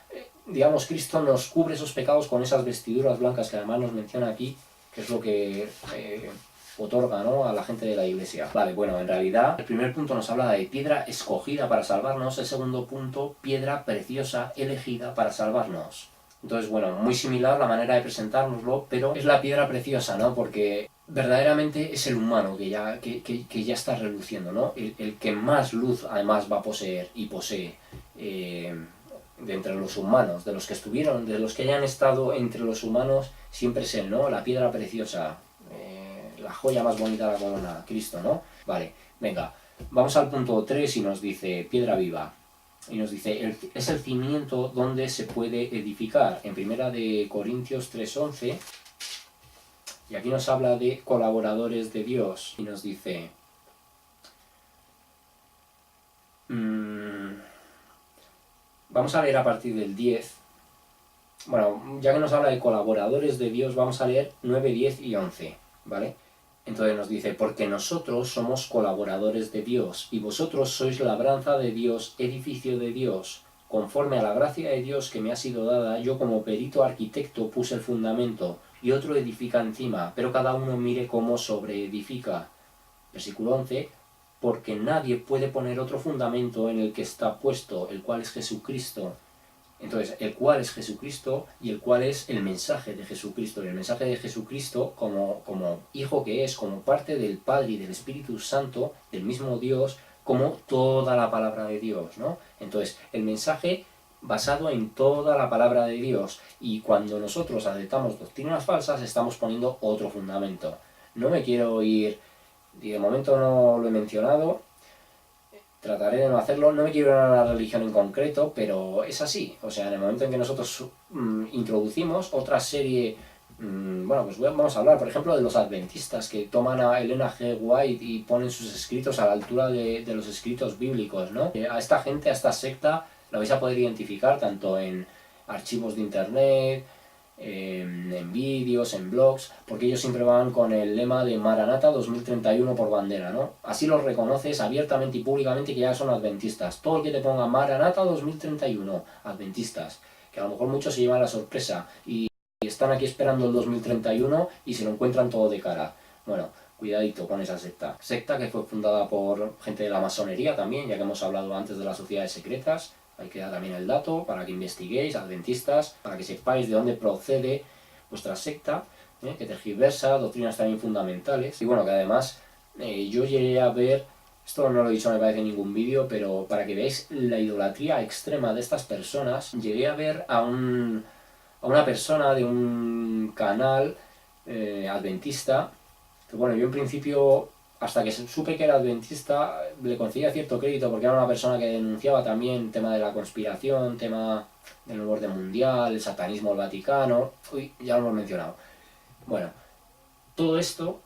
Speaker 1: digamos, Cristo nos cubre esos pecados con esas vestiduras blancas que además nos menciona aquí, que es lo que otorga, ¿no?, a la gente de la iglesia. Vale, bueno, en realidad el primer punto nos habla de piedra escogida para salvarnos, el segundo punto, piedra preciosa elegida para salvarnos. Entonces, bueno, muy similar la manera de presentárnoslo, pero es la piedra preciosa, ¿no? Porque verdaderamente es el humano que ya está reluciendo, ¿no? El que más luz además va a poseer y posee de entre los humanos, de los que estuvieron, de los que hayan estado entre los humanos, siempre es él, ¿no? La piedra preciosa, la joya más bonita de la corona, Cristo, ¿no? Vale, venga, vamos al punto 3 y nos dice piedra viva. Y nos dice, es el cimiento donde se puede edificar. En primera de Corintios 3:11, y aquí nos habla de colaboradores de Dios. Y nos dice, vamos a leer a partir del 10. Bueno, ya que nos habla de colaboradores de Dios, vamos a leer 9, 10 y 11, ¿vale? Entonces nos dice, porque nosotros somos colaboradores de Dios, y vosotros sois labranza de Dios, edificio de Dios. Conforme a la gracia de Dios que me ha sido dada, yo como perito arquitecto puse el fundamento, y otro edifica encima, pero cada uno mire cómo sobreedifica. Versículo 11, porque nadie puede poner otro fundamento en el que está puesto, el cual es Jesucristo. Entonces, el cual es Jesucristo y el cual es el mensaje de Jesucristo. Y el mensaje de Jesucristo, como hijo que es, como parte del Padre y del Espíritu Santo, del mismo Dios, como toda la palabra de Dios, ¿no? Entonces, el mensaje basado en toda la palabra de Dios. Y cuando nosotros aceptamos doctrinas falsas, estamos poniendo otro fundamento. No me quiero ir, y de momento no lo he mencionado, trataré de no hacerlo, no me quiero ir a una religión en concreto, pero es así. O sea, en el momento en que nosotros introducimos otra serie, bueno, pues vamos a hablar, por ejemplo, de los adventistas, que toman a Elena G. White y ponen sus escritos a la altura de los escritos bíblicos, ¿no? A esta gente, a esta secta, la vais a poder identificar tanto en archivos de internet, en vídeos, en blogs, porque ellos siempre van con el lema de Maranata 2031 por bandera, ¿no? Así los reconoces abiertamente y públicamente que ya son adventistas. Todo el que te ponga Maranata 2031, adventistas, que a lo mejor muchos se llevan la sorpresa y están aquí esperando el 2031 y se lo encuentran todo de cara. Bueno, cuidadito con esa secta. Secta que fue fundada por gente de la masonería también, ya que hemos hablado antes de las sociedades secretas. Ahí queda también el dato para que investiguéis, adventistas, para que sepáis de dónde procede vuestra secta, que tergiversa doctrinas también fundamentales. Y bueno, que además yo llegué a ver, esto no lo he dicho me parece en ningún vídeo, pero para que veáis la idolatría extrema de estas personas, llegué a ver a una persona de un canal adventista, que bueno, yo en principio, hasta que supe que era adventista, le concedía cierto crédito porque era una persona que denunciaba también tema de la conspiración, tema del nuevo orden mundial, el satanismo del Vaticano, uy, ya lo hemos mencionado. Bueno, todo esto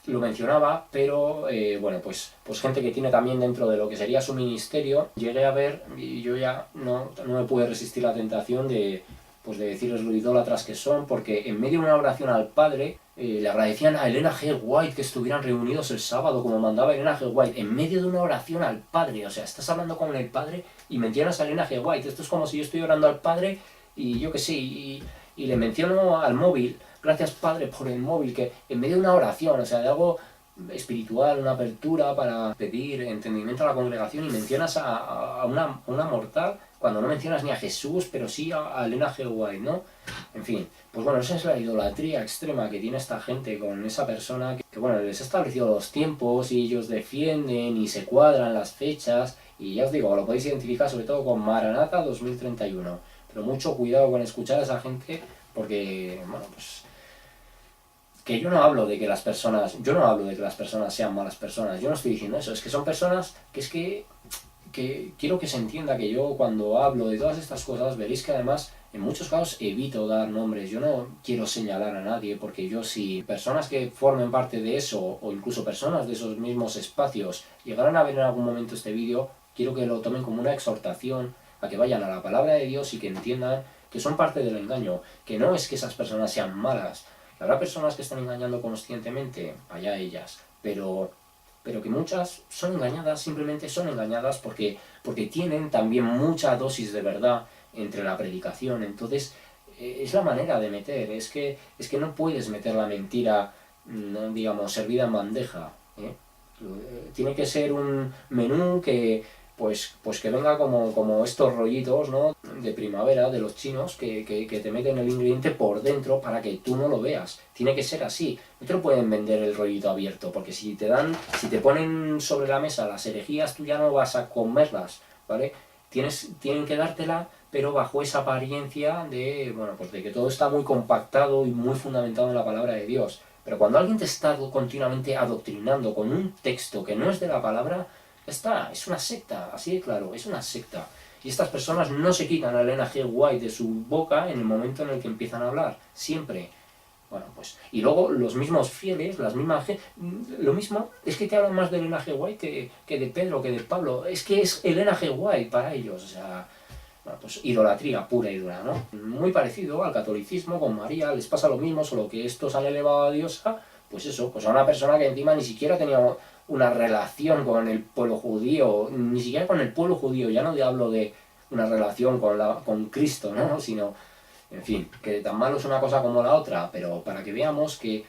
Speaker 1: lo mencionaba, pero bueno, pues gente que tiene también dentro de lo que sería su ministerio, llegué a ver, y yo ya no me pude resistir la tentación de decirles lo idólatras que son, porque en medio de una oración al Padre, le agradecían a Elena G. White que estuvieran reunidos el sábado, como mandaba Elena G. White, en medio de una oración al Padre. O sea, estás hablando con el Padre y mencionas a Elena G. White. Esto es como si yo estoy orando al Padre y yo qué sé, y le menciono al móvil, gracias Padre por el móvil, que en medio de una oración, o sea, de algo espiritual, una apertura para pedir entendimiento a la congregación, y mencionas a una mortal, cuando no mencionas ni a Jesús, pero sí a Elena G. White, ¿no? En fin, pues bueno, esa es la idolatría extrema que tiene esta gente con esa persona que bueno, les ha establecido los tiempos y ellos defienden y se cuadran las fechas, y ya os digo, lo podéis identificar sobre todo con Maranata 2031, pero mucho cuidado con escuchar a esa gente, porque, bueno, pues que yo no hablo de que las personas sean malas personas, yo no estoy diciendo eso, es que son personas que quiero que se entienda que yo cuando hablo de todas estas cosas, veréis que además en muchos casos evito dar nombres, yo no quiero señalar a nadie, porque yo, si personas que formen parte de eso, o incluso personas de esos mismos espacios, llegaran a ver en algún momento este vídeo, quiero que lo tomen como una exhortación a que vayan a la palabra de Dios y que entiendan que son parte del engaño, que no es que esas personas sean malas. Habrá personas que están engañando conscientemente, allá ellas, pero que muchas son engañadas, simplemente son engañadas porque tienen también mucha dosis de verdad entre la predicación. Entonces, es la manera de meter, es que no puedes meter la mentira, digamos, servida en bandeja, ¿eh? Tiene que ser un menú pues que venga como estos rollitos, ¿no?, de primavera de los chinos que te meten el ingrediente por dentro para que tú no lo veas. Tiene que ser así. No te lo pueden vender el rollito abierto, porque si te ponen sobre la mesa las herejías, tú ya no vas a comerlas, ¿vale? Tienen que dártela, pero bajo esa apariencia de, bueno, pues de que todo está muy compactado y muy fundamentado en la palabra de Dios. Pero cuando alguien te está continuamente adoctrinando con un texto que no es de la palabra, es una secta, así de claro, es una secta. Y estas personas no se quitan a Elena G. White de su boca en el momento en el que empiezan a hablar, siempre. Bueno, pues, y luego los mismos fieles, lo mismo, es que te hablan más de Elena G. White que de Pedro, que de Pablo. Es que es Elena G. White para ellos, o sea, bueno, pues idolatría pura y dura, ¿no? Muy parecido al catolicismo con María, les pasa lo mismo, solo que estos han elevado a Dios pues eso, pues a una persona que encima ni siquiera tenía una relación con el pueblo judío, ni siquiera con el pueblo judío, ya no hablo de una relación con Cristo, ¿no?, sino, en fin, que tan malo es una cosa como la otra, pero para que veamos que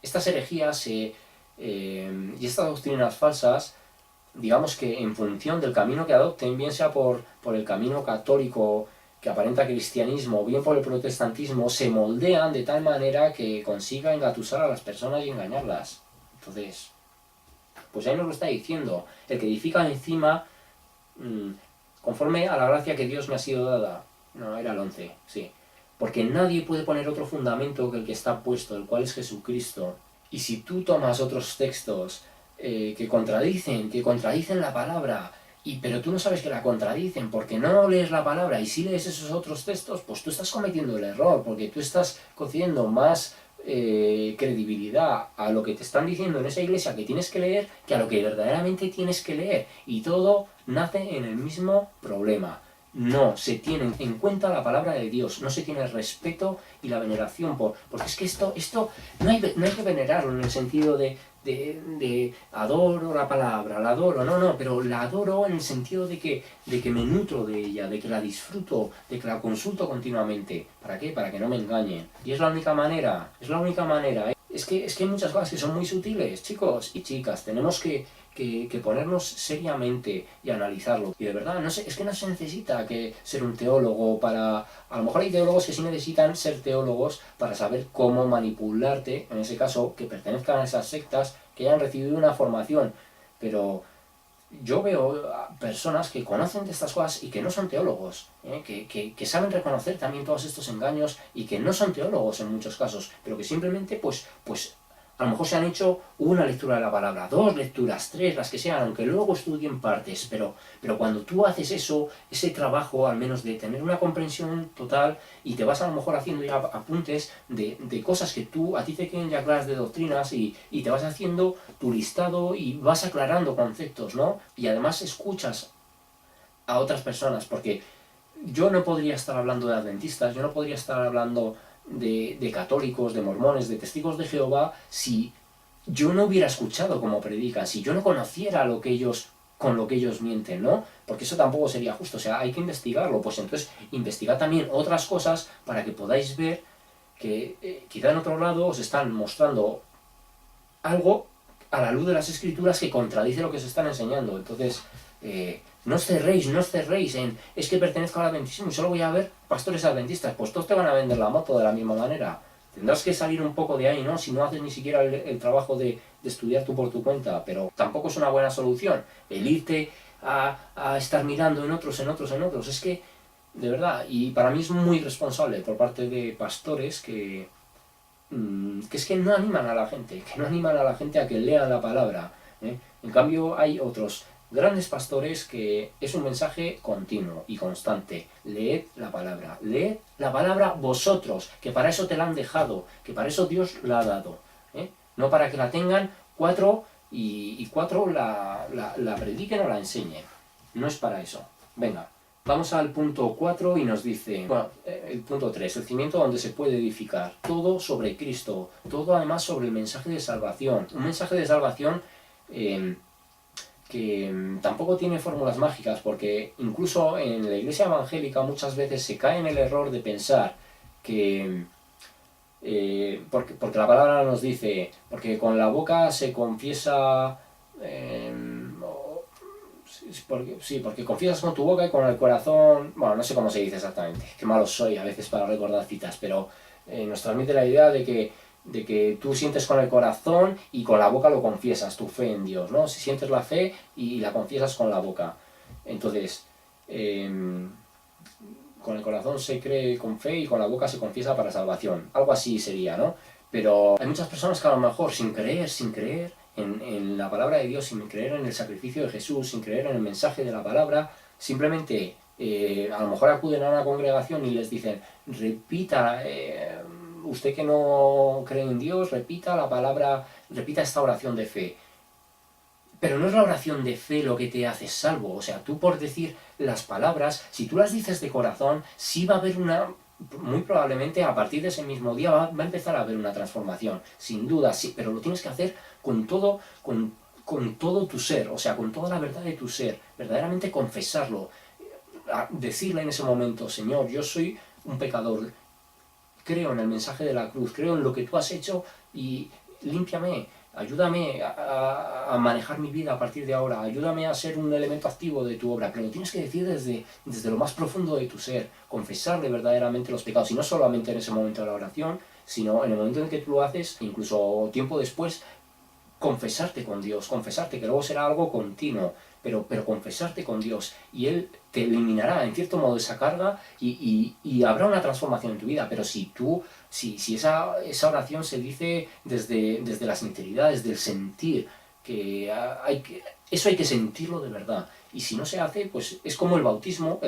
Speaker 1: estas herejías y estas doctrinas falsas, digamos que en función del camino que adopten, bien sea por el camino católico que aparenta cristianismo, o bien por el protestantismo, se moldean de tal manera que consiga engatusar a las personas y engañarlas. Entonces, pues ahí nos lo está diciendo, el que edifica encima, conforme a la gracia que Dios me ha sido dada. No, era el 11, sí. Porque nadie puede poner otro fundamento que el que está puesto, el cual es Jesucristo. Y si tú tomas otros textos que contradicen la palabra, pero tú no sabes que la contradicen porque no lees la palabra, y si lees esos otros textos, pues tú estás cometiendo el error, porque tú estás concediendo más credibilidad a lo que te están diciendo en esa iglesia que tienes que leer que a lo que verdaderamente tienes que leer. Y todo nace en el mismo problema. No se tiene en cuenta la palabra de Dios, no se tiene el respeto y la veneración porque es que esto no hay que venerarlo en el sentido de adoro la palabra, la adoro, no, pero la adoro en el sentido de que me nutro de ella, de que la disfruto, de que la consulto continuamente. ¿Para qué? Para que no me engañen. Y es la única manera, ¿eh? Es que hay muchas cosas que son muy sutiles, chicos y chicas, tenemos que ponernos seriamente y analizarlo. Y de verdad, es que no se necesita ser un teólogo para... A lo mejor hay teólogos que sí necesitan ser teólogos para saber cómo manipularte, en ese caso, que pertenezcan a esas sectas, que hayan recibido una formación. Pero yo veo a personas que conocen de estas cosas y que no son teólogos, que saben reconocer también todos estos engaños y que no son teólogos en muchos casos, pero que simplemente pues a lo mejor se han hecho una lectura de la palabra, 2 lecturas, 3, las que sean, aunque luego estudien partes, pero cuando tú haces ese trabajo, al menos de tener una comprensión total, y te vas a lo mejor haciendo ya apuntes de cosas que a ti te queden ya claras de doctrinas, y te vas haciendo tu listado y vas aclarando conceptos, ¿no? Y además escuchas a otras personas, porque yo no podría estar hablando de adventistas, yo no podría estar hablando de católicos, de mormones, de testigos de Jehová, si yo no hubiera escuchado cómo predican, si yo no conociera con lo que ellos mienten, ¿no? Porque eso tampoco sería justo, o sea, hay que investigarlo. Pues entonces investigad también otras cosas para que podáis ver que quizá en otro lado os están mostrando algo a la luz de las escrituras que contradice lo que se están enseñando. Entonces, no os cerréis es que pertenezco al adventismo y solo voy a ver pastores adventistas. Pues todos te van a vender la moto de la misma manera. Tendrás que salir un poco de ahí, ¿no? Si no haces ni siquiera el trabajo de estudiar tú por tu cuenta, pero tampoco es una buena solución el irte a estar mirando en otros. Es que, de verdad, y para mí es muy irresponsable por parte de pastores que es que no animan a la gente, a que lean la palabra, ¿eh? En cambio hay otros grandes pastores que es un mensaje continuo y constante. Leed la palabra vosotros, que para eso te la han dejado, que para eso Dios la ha dado, ¿eh? No para que la tengan 4 y 4 la prediquen o la enseñen. No es para eso. Venga, Vamos al punto 4 y nos dice, bueno, el punto 3, el cimiento donde se puede edificar. Todo sobre Cristo, todo además sobre el mensaje de salvación. Un mensaje de salvación que tampoco tiene fórmulas mágicas, porque incluso en la iglesia evangélica muchas veces se cae en el error de pensar que porque la palabra nos dice, porque con la boca se confiesa, porque confiesas con tu boca y con el corazón, bueno, no sé cómo se dice exactamente, qué malo soy a veces para recordar citas, pero nos transmite la idea de que tú sientes con el corazón y con la boca lo confiesas, tu fe en Dios, ¿no? Si sientes la fe y la confiesas con la boca. Entonces, con el corazón se cree con fe y con la boca se confiesa para salvación. Algo así sería, ¿no? Pero hay muchas personas que a lo mejor sin creer en la palabra de Dios, sin creer en el sacrificio de Jesús, sin creer en el mensaje de la palabra, simplemente a lo mejor acuden a una congregación y les dicen, repita, usted que no cree en Dios, repita la palabra, repita esta oración de fe. Pero no es la oración de fe lo que te hace salvo. O sea, tú por decir las palabras, si tú las dices de corazón, sí va a haber muy probablemente a partir de ese mismo día va a empezar a haber una transformación. Sin duda, sí, pero lo tienes que hacer con todo tu ser, o sea, con toda la verdad de tu ser. Verdaderamente confesarlo. Decirle en ese momento, Señor, yo soy un pecador. Creo en el mensaje de la cruz, creo en lo que tú has hecho y límpiame. Ayúdame a manejar mi vida a partir de ahora, ayúdame a ser un elemento activo de tu obra, pero lo tienes que decir desde lo más profundo de tu ser, confesarle verdaderamente los pecados, y no solamente en ese momento de la oración, sino en el momento en que tú lo haces, incluso tiempo después, confesarte con Dios, confesarte, que luego será algo continuo, pero confesarte con Dios, y Él te eliminará en cierto modo esa carga y habrá una transformación en tu vida. Pero si esa oración se dice desde la sinceridad, desde el sentir, eso hay que sentirlo de verdad, y si no se hace, pues es como el bautismo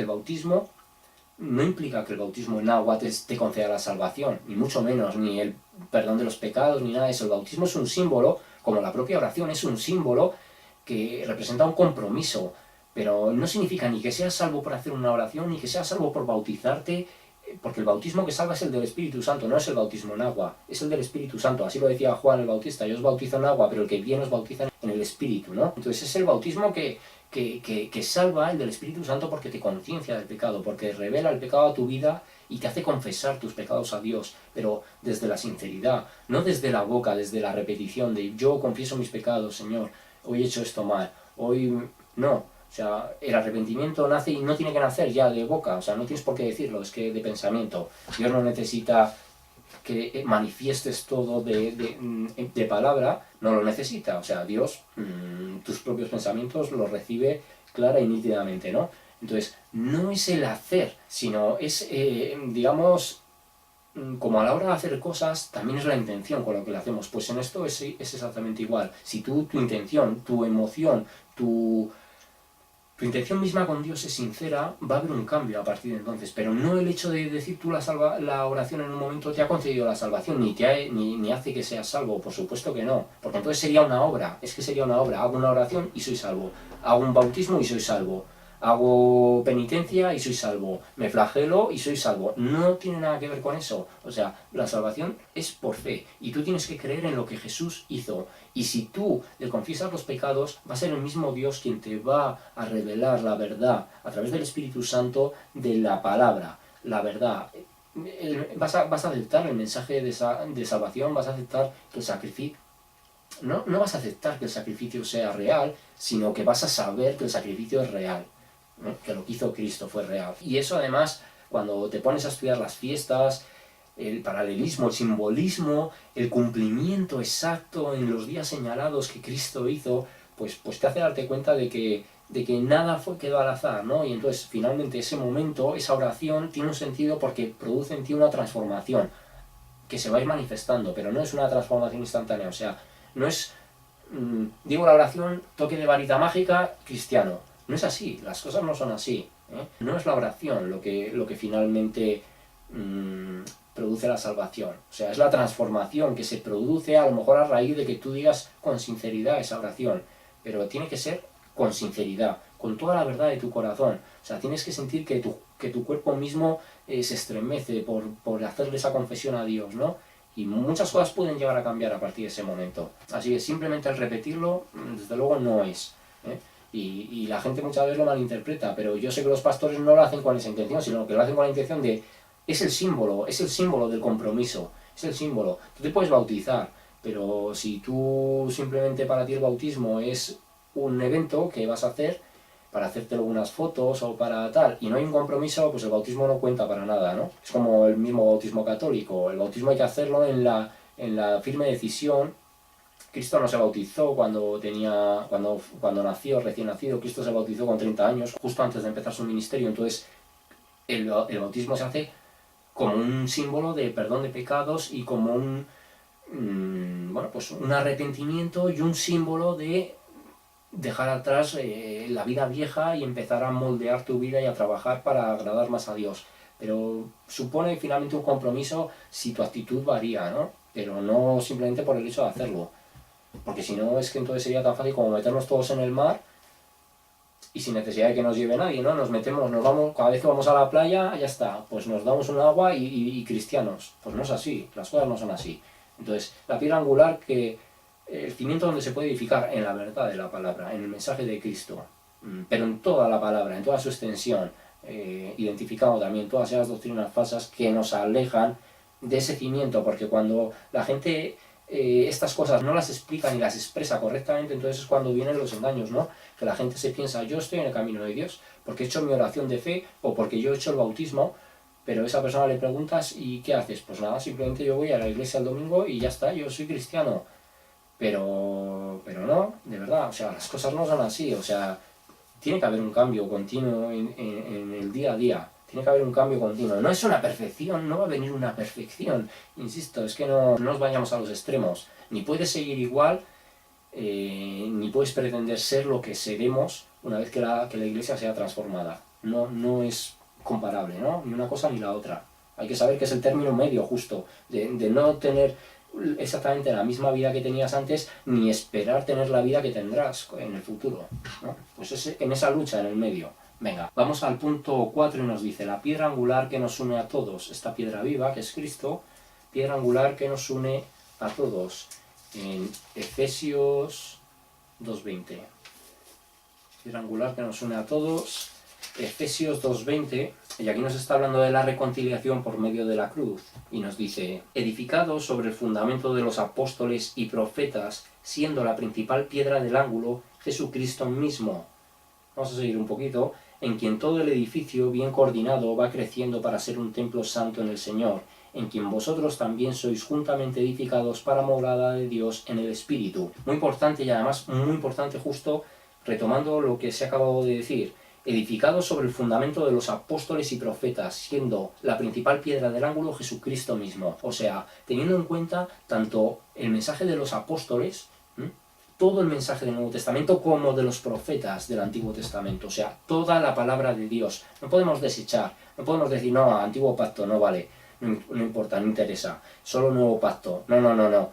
Speaker 1: no implica que el bautismo en agua te conceda la salvación, ni mucho menos, ni el perdón de los pecados, ni nada de eso. El bautismo es un símbolo, como la propia oración es un símbolo que representa un compromiso, pero no significa ni que seas salvo por hacer una oración, ni que seas salvo por bautizarte, porque el bautismo que salva es el del Espíritu Santo, no es el bautismo en agua, es el del Espíritu Santo. Así lo decía Juan el Bautista, yo os bautizo en agua, pero el que viene os bautiza en el Espíritu, ¿no? Entonces es el bautismo que salva, el del Espíritu Santo, porque te conciencia del pecado, porque revela el pecado a tu vida y te hace confesar tus pecados a Dios, pero desde la sinceridad, no desde la boca, desde la repetición de yo confieso mis pecados, Señor, hoy he hecho esto mal, hoy no. O sea, el arrepentimiento nace y no tiene que nacer ya de boca, o sea, no tienes por qué decirlo, es que de pensamiento. Dios no necesita que manifiestes todo de palabra, no lo necesita. O sea, Dios, tus propios pensamientos los recibe clara y nítidamente, ¿no? Entonces, no es el hacer, sino es, digamos, como a la hora de hacer cosas, también es la intención con lo que le hacemos. Pues en esto es exactamente igual. Si tu intención, tu emoción, tu intención misma con Dios es sincera, va a haber un cambio a partir de entonces, pero no el hecho de decir tú la oración en un momento te ha concedido la salvación, ni hace que seas salvo, por supuesto que no, porque entonces sería una obra, hago una oración y soy salvo, hago un bautismo y soy salvo, hago penitencia y soy salvo, me flagelo y soy salvo. No tiene nada que ver con eso. O sea, la salvación es por fe y tú tienes que creer en lo que Jesús hizo. Y si tú le confiesas los pecados, va a ser el mismo Dios quien te va a revelar la verdad a través del Espíritu Santo de la palabra, la verdad. Vas a aceptar el mensaje de salvación, vas a aceptar que el sacrificio... No vas a aceptar que el sacrificio sea real, sino que vas a saber que el sacrificio es real, ¿no? Que lo que hizo Cristo fue real. Y eso además, cuando te pones a estudiar las fiestas, el paralelismo, el simbolismo, el cumplimiento exacto en los días señalados que Cristo hizo, pues te hace darte cuenta de que nada quedó al azar, ¿no? Y entonces finalmente ese momento, esa oración tiene un sentido porque produce en ti una transformación que se va a ir manifestando, pero no es una transformación instantánea. O sea, no es, digo la oración, toque de varita mágica, cristiano. No es así, las cosas no son así, ¿eh? No es la oración lo que finalmente produce la salvación. O sea, es la transformación que se produce a lo mejor a raíz de que tú digas con sinceridad esa oración. Pero tiene que ser con sinceridad. con toda la verdad de tu corazón. O sea, tienes que sentir que tu cuerpo mismo se estremece por hacerle esa confesión a Dios, ¿no? Y muchas cosas pueden llegar a cambiar a partir de ese momento. Así que simplemente el repetirlo, desde luego no es, ¿eh? Y la gente muchas veces lo malinterpreta, pero yo sé que los pastores no lo hacen con esa intención, sino que lo hacen con la intención de, es el símbolo del compromiso, es el símbolo. Tú te puedes bautizar, pero si tú simplemente para ti el bautismo es un evento que vas a hacer para hacerte unas fotos o para tal, y no hay un compromiso, pues el bautismo no cuenta para nada, ¿no? Es como el mismo bautismo católico. El bautismo hay que hacerlo en la firme decisión. Cristo no se bautizó cuando nació, recién nacido. Cristo se bautizó con 30 años, justo antes de empezar su ministerio. Entonces el bautismo se hace como un símbolo de perdón de pecados y como pues un arrepentimiento y un símbolo de dejar atrás la vida vieja y empezar a moldear tu vida y a trabajar para agradar más a Dios. Pero supone finalmente un compromiso si tu actitud varía, ¿no? Pero no simplemente por el hecho de hacerlo. Porque si no, es que entonces sería tan fácil como meternos todos en el mar y sin necesidad de que nos lleve nadie, ¿no? Nos vamos, cada vez que vamos a la playa, ya está, pues nos damos un agua y cristianos. Pues no es así, las cosas no son así. Entonces, la piedra angular, que el cimiento donde se puede edificar en la verdad de la palabra, en el mensaje de Cristo, pero en toda la palabra, en toda su extensión, identificando también todas esas doctrinas falsas que nos alejan de ese cimiento, porque cuando la gente estas cosas no las explica ni las expresa correctamente, entonces es cuando vienen los engaños, ¿no? Que la gente se piensa, yo estoy en el camino de Dios, porque he hecho mi oración de fe, o porque yo he hecho el bautismo, pero a esa persona le preguntas, ¿y qué haces? Pues nada, simplemente yo voy a la iglesia el domingo y ya está, yo soy cristiano. Pero no, de verdad, o sea, las cosas no son así, o sea, tiene que haber un cambio continuo en el día a día. Tiene que haber un cambio continuo. No es una perfección, no va a venir una perfección. Insisto, es que no nos vayamos a los extremos. Ni puedes seguir igual, ni puedes pretender ser lo que seremos una vez que la iglesia sea transformada. No es comparable, ¿no? Ni una cosa ni la otra. Hay que saber que es el término medio justo, de no tener exactamente la misma vida que tenías antes, ni esperar tener la vida que tendrás en el futuro, ¿no? Pues es en esa lucha, en el medio. Venga, vamos al punto 4 y nos dice, la piedra angular que nos une a todos, esta piedra viva que es Cristo, piedra angular que nos une a todos, en Efesios 2:20. Piedra angular que nos une a todos, Efesios 2:20, y aquí nos está hablando de la reconciliación por medio de la cruz, y nos dice, edificados sobre el fundamento de los apóstoles y profetas, siendo la principal piedra del ángulo Jesucristo mismo. Vamos a seguir un poquito, en quien todo el edificio bien coordinado va creciendo para ser un templo santo en el Señor, en quien vosotros también sois juntamente edificados para morada de Dios en el Espíritu. Muy importante y además muy importante justo retomando lo que se ha acabado de decir, edificados sobre el fundamento de los apóstoles y profetas, siendo la principal piedra del ángulo Jesucristo mismo. O sea, teniendo en cuenta tanto el mensaje de los apóstoles, todo el mensaje del Nuevo Testamento como de los profetas del Antiguo Testamento, o sea, toda la palabra de Dios. No podemos desechar, no podemos decir, no, Antiguo Pacto no vale, no importa, no interesa, solo Nuevo Pacto. No.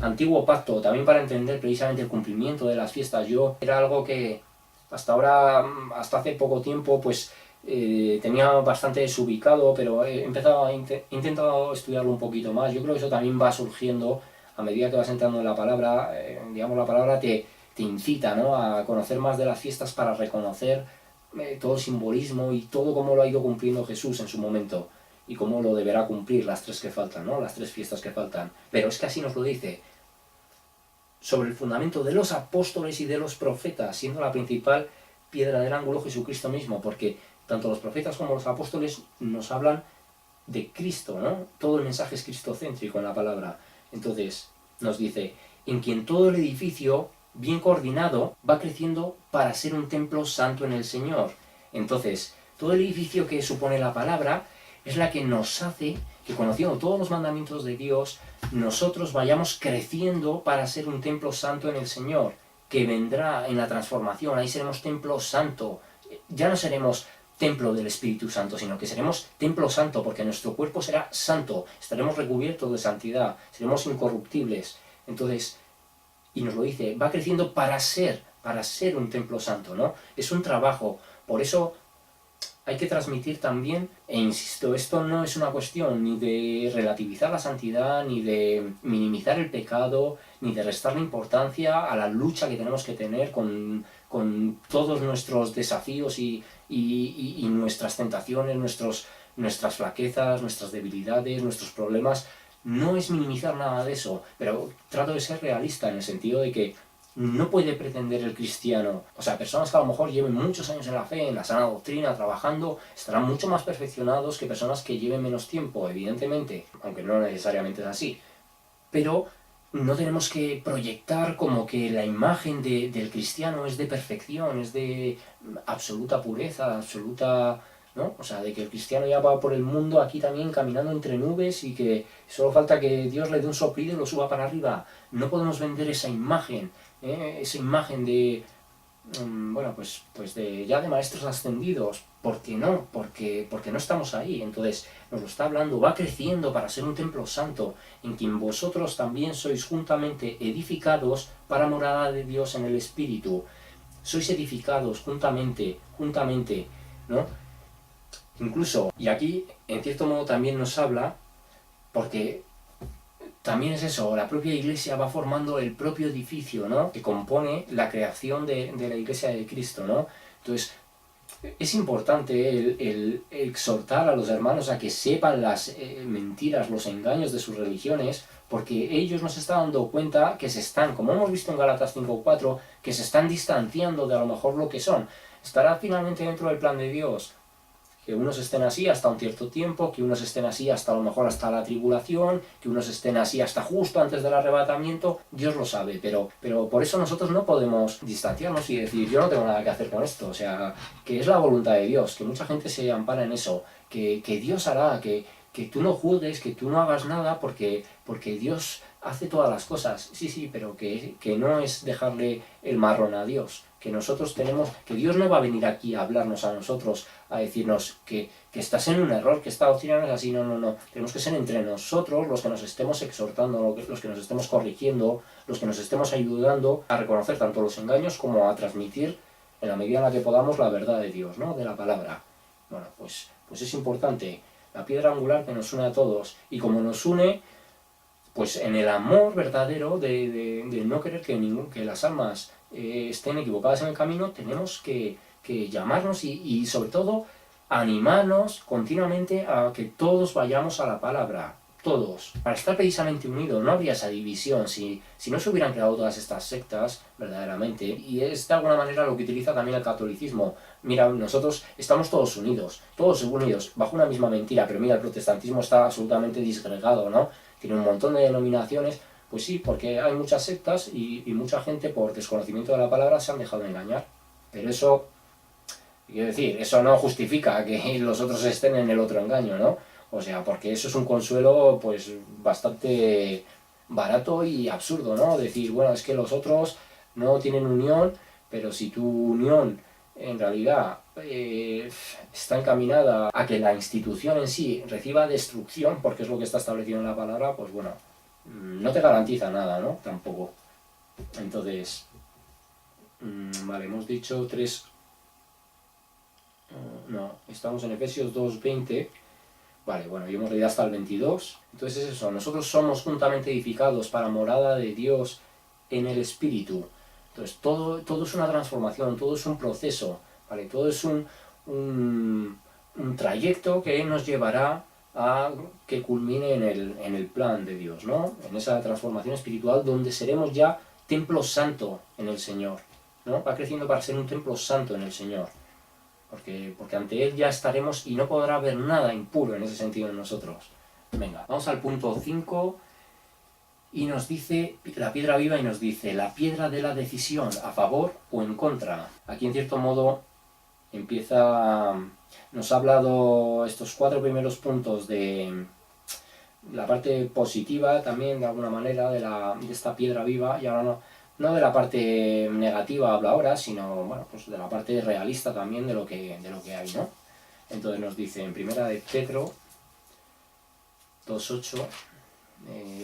Speaker 1: Antiguo Pacto, también para entender precisamente el cumplimiento de las fiestas. Era algo que hasta ahora, hasta hace poco tiempo, pues tenía bastante desubicado, pero he intentado estudiarlo un poquito más. Yo creo que eso también va surgiendo a medida que vas entrando en la palabra, la palabra te incita, ¿no?, a conocer más de las fiestas para reconocer todo el simbolismo y todo cómo lo ha ido cumpliendo Jesús en su momento y cómo lo deberá cumplir las tres que faltan, ¿no?, las tres fiestas que faltan. Pero es que así nos lo dice, sobre el fundamento de los apóstoles y de los profetas, siendo la principal piedra del ángulo Jesucristo mismo, porque tanto los profetas como los apóstoles nos hablan de Cristo, ¿no? Todo el mensaje es cristocéntrico en la palabra. Entonces nos dice, en quien todo el edificio, bien coordinado, va creciendo para ser un templo santo en el Señor. Entonces, todo el edificio que supone la palabra es la que nos hace que, conociendo todos los mandamientos de Dios, nosotros vayamos creciendo para ser un templo santo en el Señor, que vendrá en la transformación. Ahí seremos templo santo. Ya no seremos templo del Espíritu Santo, sino que seremos templo santo, porque nuestro cuerpo será santo, estaremos recubiertos de santidad, seremos incorruptibles. Entonces, y nos lo dice, va creciendo para ser para ser un templo santo, ¿no? Es un trabajo, por eso hay que transmitir también, e insisto, esto no es una cuestión ni de relativizar la santidad, ni de minimizar el pecado, ni de restarle importancia a la lucha que tenemos que tener con todos nuestros desafíos y nuestras tentaciones, nuestras flaquezas, nuestras debilidades, nuestros problemas. No es minimizar nada de eso, pero trato de ser realista en el sentido de que no puede pretender el cristiano, o sea, personas que a lo mejor lleven muchos años en la fe, en la sana doctrina, trabajando, estarán mucho más perfeccionados que personas que lleven menos tiempo, evidentemente, aunque no necesariamente es así. Pero no tenemos que proyectar como que la imagen del cristiano es de perfección, es de absoluta pureza, absoluta, ¿no? O sea, de que el cristiano ya va por el mundo aquí también caminando entre nubes y que solo falta que Dios le dé un soplido y lo suba para arriba. No podemos vender esa imagen, esa imagen de, bueno, pues de ya de maestros ascendidos. ¿Por qué no? Porque no estamos ahí. Entonces nos lo está hablando, va creciendo para ser un templo santo, en quien vosotros también sois juntamente edificados para morada de Dios en el Espíritu. Sois edificados juntamente, ¿no? Incluso, y aquí en cierto modo también nos habla, porque también es eso, la propia iglesia va formando el propio edificio, ¿no? Que compone la creación de la iglesia de Cristo, ¿no? Entonces, es importante el exhortar a los hermanos a que sepan las mentiras, los engaños de sus religiones, porque ellos nos están dando cuenta que se están, como hemos visto en Gálatas 5:4, que se están distanciando de a lo mejor lo que son. ¿Estará finalmente dentro del plan de Dios que unos estén así hasta un cierto tiempo, que unos estén así hasta a lo mejor hasta la tribulación, que unos estén así hasta justo antes del arrebatamiento? Dios lo sabe, pero por eso nosotros no podemos distanciarnos y decir, yo no tengo nada que hacer con esto, o sea, que es la voluntad de Dios, que mucha gente se ampara en eso, que Dios hará, que tú no juzgues, que tú no hagas nada porque Dios hace todas las cosas. Sí, sí, pero que no es dejarle el marrón a Dios, que nosotros tenemos, que Dios no va a venir aquí a hablarnos a nosotros, a decirnos que estás en un error, que esta doctrina no es así, no, tenemos que ser entre nosotros los que nos estemos exhortando, los que nos estemos corrigiendo, los que nos estemos ayudando a reconocer tanto los engaños como a transmitir en la medida en la que podamos la verdad de Dios, ¿no? De la palabra. Bueno, pues es importante, la piedra angular que nos une a todos, y como nos une, pues en el amor verdadero de no querer que las almas estén equivocadas en el camino, tenemos que llamarnos y sobre todo animarnos continuamente a que todos vayamos a la palabra, todos, para estar precisamente unidos. No habría esa división si no se hubieran creado todas estas sectas verdaderamente, y es de alguna manera lo que utiliza también el catolicismo. Mira, nosotros estamos todos unidos bajo una misma mentira, pero mira, el protestantismo está absolutamente disgregado, ¿no? Tiene un montón de denominaciones. Pues sí, porque hay muchas sectas y mucha gente por desconocimiento de la palabra se han dejado engañar. Pero eso, quiero decir, eso no justifica que los otros estén en el otro engaño, ¿no? O sea, porque eso es un consuelo pues bastante barato y absurdo, ¿no? Decir, bueno, es que los otros no tienen unión, pero si tu unión en realidad está encaminada a que la institución en sí reciba destrucción, porque es lo que está establecido en la palabra, pues bueno, no te garantiza nada, ¿no? Tampoco. Entonces, vale, hemos dicho 3... no, estamos en Efesios 2:20. Vale, bueno, y hemos leído hasta el 22. Entonces es eso, nosotros somos juntamente edificados para morada de Dios en el Espíritu. Entonces todo es una transformación, todo es un proceso, ¿vale? Todo es un trayecto que nos llevará a que culmine en el plan de Dios, ¿no? En esa transformación espiritual donde seremos ya templo santo en el Señor, ¿no? Va creciendo para ser un templo santo en el Señor. Porque ante Él ya estaremos y no podrá haber nada impuro en ese sentido en nosotros. Venga, vamos al punto 5 y nos dice, la piedra viva, y nos dice, la piedra de la decisión, a favor o en contra. Aquí en cierto modo nos ha hablado estos 4 primeros puntos de la parte positiva también de alguna manera de esta piedra viva, y ahora no de la parte negativa habla ahora, sino bueno, pues de la parte realista también de lo que hay, ¿no? Entonces nos dice en primera de Pedro 2:8,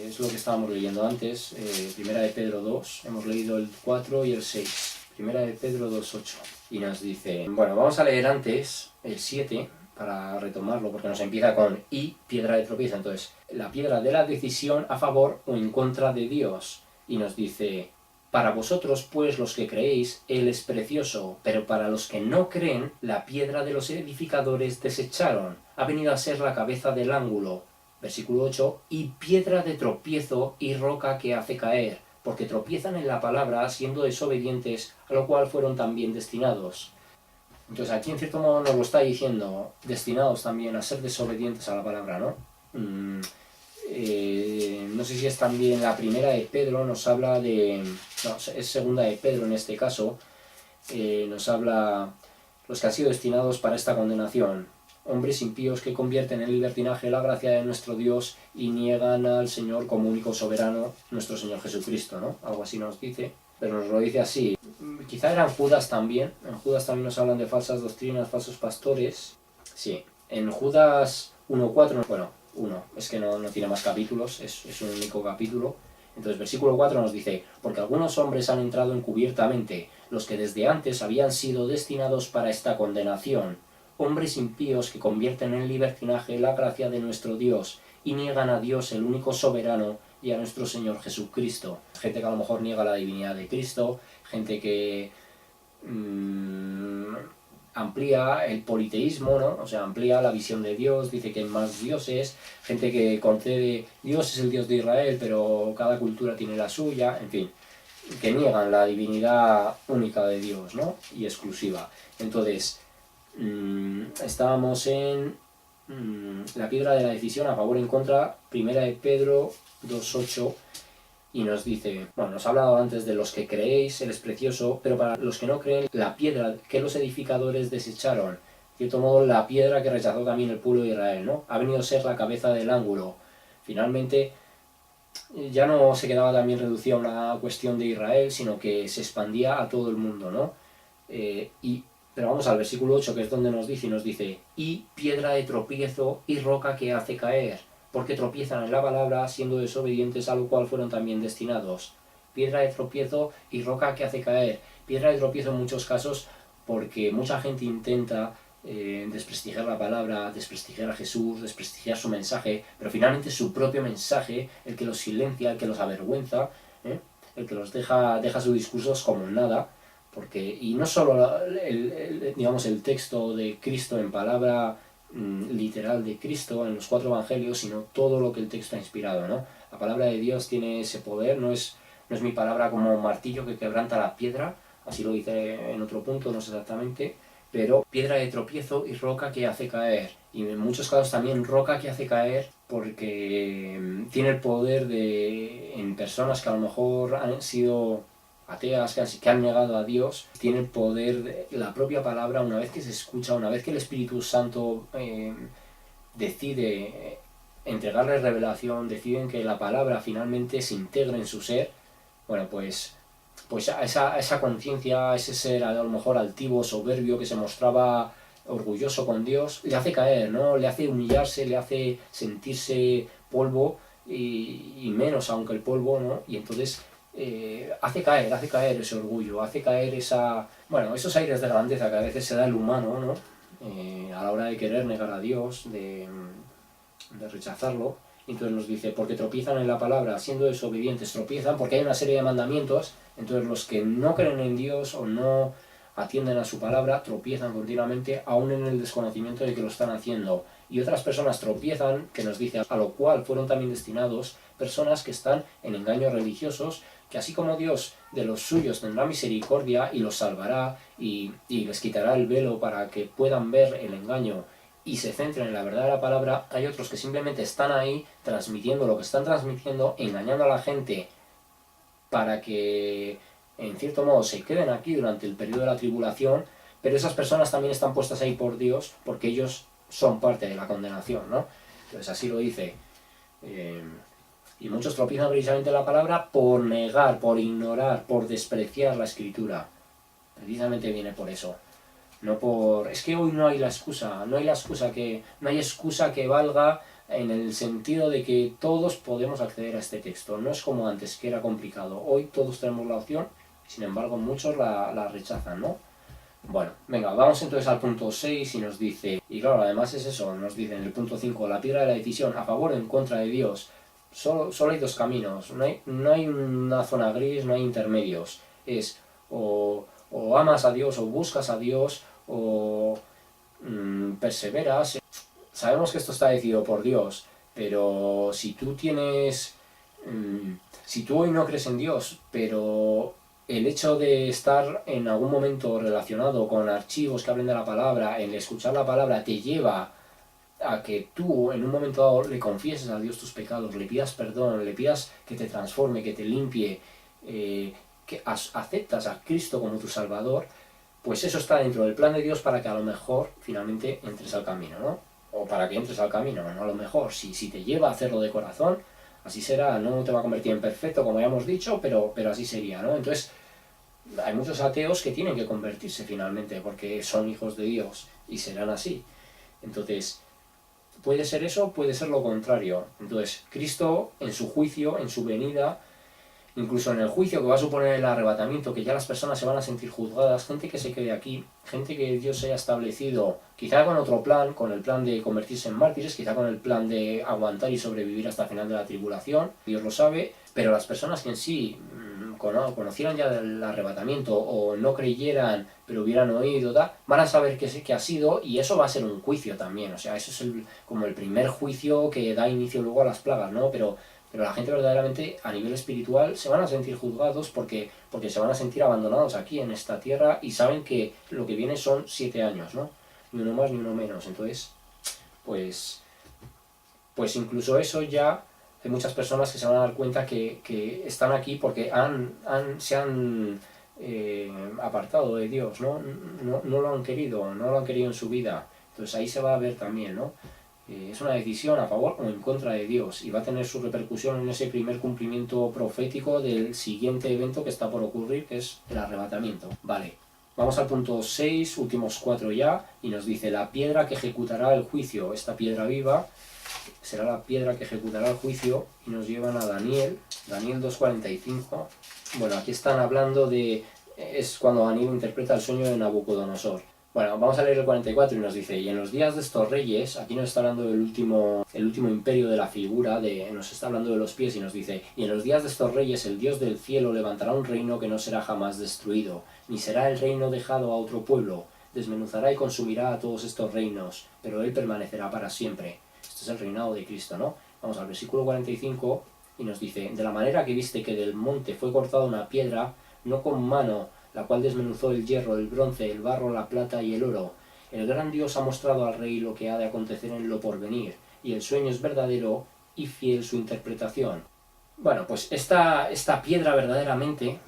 Speaker 1: es lo que estábamos leyendo antes, primera de Pedro 2, hemos leído el 4 y el 6. Primera de Pedro 2.8. Y nos dice, bueno, vamos a leer antes el 7 para retomarlo, porque nos empieza con y piedra de tropiezo. Entonces, la piedra de la decisión a favor o en contra de Dios. Y nos dice, para vosotros, pues, los que creéis, Él es precioso, pero para los que no creen, la piedra de los edificadores desecharon. Ha venido a ser la cabeza del ángulo. Versículo 8, y piedra de tropiezo y roca que hace caer, porque tropiezan en la palabra siendo desobedientes, a lo cual fueron también destinados. Entonces aquí en cierto modo nos lo está diciendo, destinados también a ser desobedientes a la palabra, ¿no? No sé si es también la primera de Pedro, nos habla de... No, es segunda de Pedro en este caso, nos habla los que han sido destinados para esta condenación. Hombres impíos que convierten en libertinaje la gracia de nuestro Dios y niegan al Señor como único soberano, nuestro Señor Jesucristo, ¿no? Algo así nos dice, pero nos lo dice así. Quizá eran Judas también, en Judas también nos hablan de falsas doctrinas, falsos pastores. Sí, en Judas 1.4, bueno, 1, es que no tiene más capítulos, es un único capítulo. Entonces, versículo 4 nos dice, porque algunos hombres han entrado encubiertamente, los que desde antes habían sido destinados para esta condenación, hombres impíos que convierten en libertinaje la gracia de nuestro Dios y niegan a Dios el único soberano y a nuestro Señor Jesucristo. Gente que a lo mejor niega la divinidad de Cristo, gente que amplía el politeísmo, ¿no? O sea, amplía la visión de Dios, dice que hay más dioses, gente que concede Dios es el Dios de Israel, pero cada cultura tiene la suya, en fin, que niegan la divinidad única de Dios, ¿no? Y exclusiva. Entonces, estábamos en la piedra de la decisión a favor o en contra, primera de Pedro 2.8, y nos dice, bueno, nos ha hablado antes de los que creéis, Él es precioso, pero para los que no creen, la piedra que los edificadores desecharon, de cierto modo la piedra que rechazó también el pueblo de Israel, ¿no? Ha venido a ser la cabeza del ángulo. Finalmente, ya no se quedaba también reducida a una cuestión de Israel, sino que se expandía a todo el mundo, ¿no? Pero vamos al versículo 8, que es donde nos dice, y piedra de tropiezo y roca que hace caer, porque tropiezan en la palabra siendo desobedientes a lo cual fueron también destinados. Piedra de tropiezo y roca que hace caer. Piedra de tropiezo en muchos casos porque mucha gente intenta desprestigiar la palabra, desprestigiar a Jesús, desprestigiar su mensaje, pero finalmente es su propio mensaje el que los silencia, el que los avergüenza, el que los deja sus discursos como nada. Y no solo el texto de Cristo en palabra literal de Cristo en los 4 evangelios, sino todo lo que el texto ha inspirado, ¿no? La palabra de Dios tiene ese poder, no es mi palabra como martillo que quebranta la piedra, así lo dice en otro punto, no sé exactamente, pero piedra de tropiezo y roca que hace caer. Y en muchos casos también roca que hace caer porque tiene el poder en personas que a lo mejor han sido ateas, que han negado a Dios, tiene el poder, la propia palabra, una vez que se escucha, una vez que el Espíritu Santo decide entregarles revelación, deciden que la palabra finalmente se integre en su ser, bueno, pues a esa conciencia, a ese ser a lo mejor altivo, soberbio, que se mostraba orgulloso con Dios, le hace caer, ¿no? Le hace humillarse, le hace sentirse polvo y menos aunque el polvo, ¿no? Y entonces hace caer ese orgullo, hace caer esos aires de grandeza que a veces se da el humano, ¿no? A la hora de querer negar a Dios, de rechazarlo. Entonces nos dice, porque tropiezan en la palabra, siendo desobedientes, tropiezan porque hay una serie de mandamientos, entonces los que no creen en Dios o no atienden a su palabra, tropiezan continuamente, aún en el desconocimiento de que lo están haciendo. Y otras personas tropiezan, que nos dice, a lo cual fueron también destinados personas que están en engaños religiosos, que así como Dios de los suyos tendrá misericordia y los salvará y les quitará el velo para que puedan ver el engaño y se centren en la verdad de la palabra, hay otros que simplemente están ahí transmitiendo lo que están transmitiendo, engañando a la gente para que en cierto modo se queden aquí durante el periodo de la tribulación, pero esas personas también están puestas ahí por Dios porque ellos son parte de la condenación, ¿no? Entonces así lo dice. Y muchos tropiezan precisamente en la palabra por negar, por ignorar, por despreciar la Escritura. Precisamente viene por eso. Es que hoy no hay excusa que valga en el sentido de que todos podemos acceder a este texto. No es como antes, que era complicado. Hoy todos tenemos la opción sin embargo muchos la rechazan, ¿no? Bueno, venga, vamos entonces al punto 6 y nos dice, y claro, además es eso, nos dice en el punto 5, la piedra de la decisión, a favor o en contra de Dios. Solo hay dos caminos, no hay una zona gris, no hay intermedios. Es o amas a Dios, o buscas a Dios, o perseveras. Sabemos que esto está decidido por Dios, pero si tú si tú hoy no crees en Dios, pero el hecho de estar en algún momento relacionado con archivos que hablen de la palabra, el escuchar la palabra, te lleva a que tú en un momento dado le confieses a Dios tus pecados, le pidas perdón, le pidas que te transforme, que te limpie, que aceptas a Cristo como tu Salvador, pues eso está dentro del plan de Dios para que a lo mejor finalmente entres al camino, ¿no? O para que entres al camino, ¿no? A lo mejor, si te lleva a hacerlo de corazón, así será, no te va a convertir en perfecto, como ya hemos dicho, pero así sería, ¿no? Entonces, hay muchos ateos que tienen que convertirse finalmente, porque son hijos de Dios, y serán así. Entonces, puede ser eso, puede ser lo contrario. Entonces, Cristo, en su juicio, en su venida, incluso en el juicio que va a suponer el arrebatamiento, que ya las personas se van a sentir juzgadas, gente que se quede aquí, gente que Dios haya establecido, quizá con otro plan, con el plan de convertirse en mártires, quizá con el plan de aguantar y sobrevivir hasta el final de la tribulación, Dios lo sabe, pero las personas que en sí conocieran ya del arrebatamiento o no creyeran, pero hubieran oído, van a saber que ha sido, y eso va a ser un juicio también, o sea, eso es como el primer juicio que da inicio luego a las plagas, ¿no? Pero la gente verdaderamente a nivel espiritual se van a sentir juzgados porque se van a sentir abandonados aquí en esta tierra y saben que lo que viene son 7 años, ¿no? Ni uno más ni uno menos. Entonces, pues incluso eso ya hay muchas personas que se van a dar cuenta que están aquí porque se han apartado de Dios, ¿no? No lo han querido, no lo han querido en su vida. Entonces ahí se va a ver también, ¿no? Es una decisión a favor o en contra de Dios y va a tener su repercusión en ese primer cumplimiento profético del siguiente evento que está por ocurrir, que es el arrebatamiento. Vale, vamos al punto 6, últimos 4 ya, y nos dice la piedra que ejecutará el juicio. Esta piedra viva será la piedra que ejecutará el juicio, y nos llevan a Daniel 2:45. Bueno, aquí están hablando es cuando Daniel interpreta el sueño de Nabucodonosor. Bueno, vamos a leer el 44 y nos dice, y en los días de estos reyes, aquí nos está hablando del último imperio de la figura, nos está hablando de los pies y nos dice, y en los días de estos reyes el Dios del cielo levantará un reino que no será jamás destruido, ni será el reino dejado a otro pueblo, desmenuzará y consumirá a todos estos reinos, pero él permanecerá para siempre. Este es el reinado de Cristo, ¿no? Vamos al versículo 45 y nos dice, de la manera que viste que del monte fue cortada una piedra, no con mano, la cual desmenuzó el hierro, el bronce, el barro, la plata y el oro. El gran Dios ha mostrado al rey lo que ha de acontecer en lo porvenir, y el sueño es verdadero y fiel su interpretación. Bueno, pues esta piedra verdaderamente,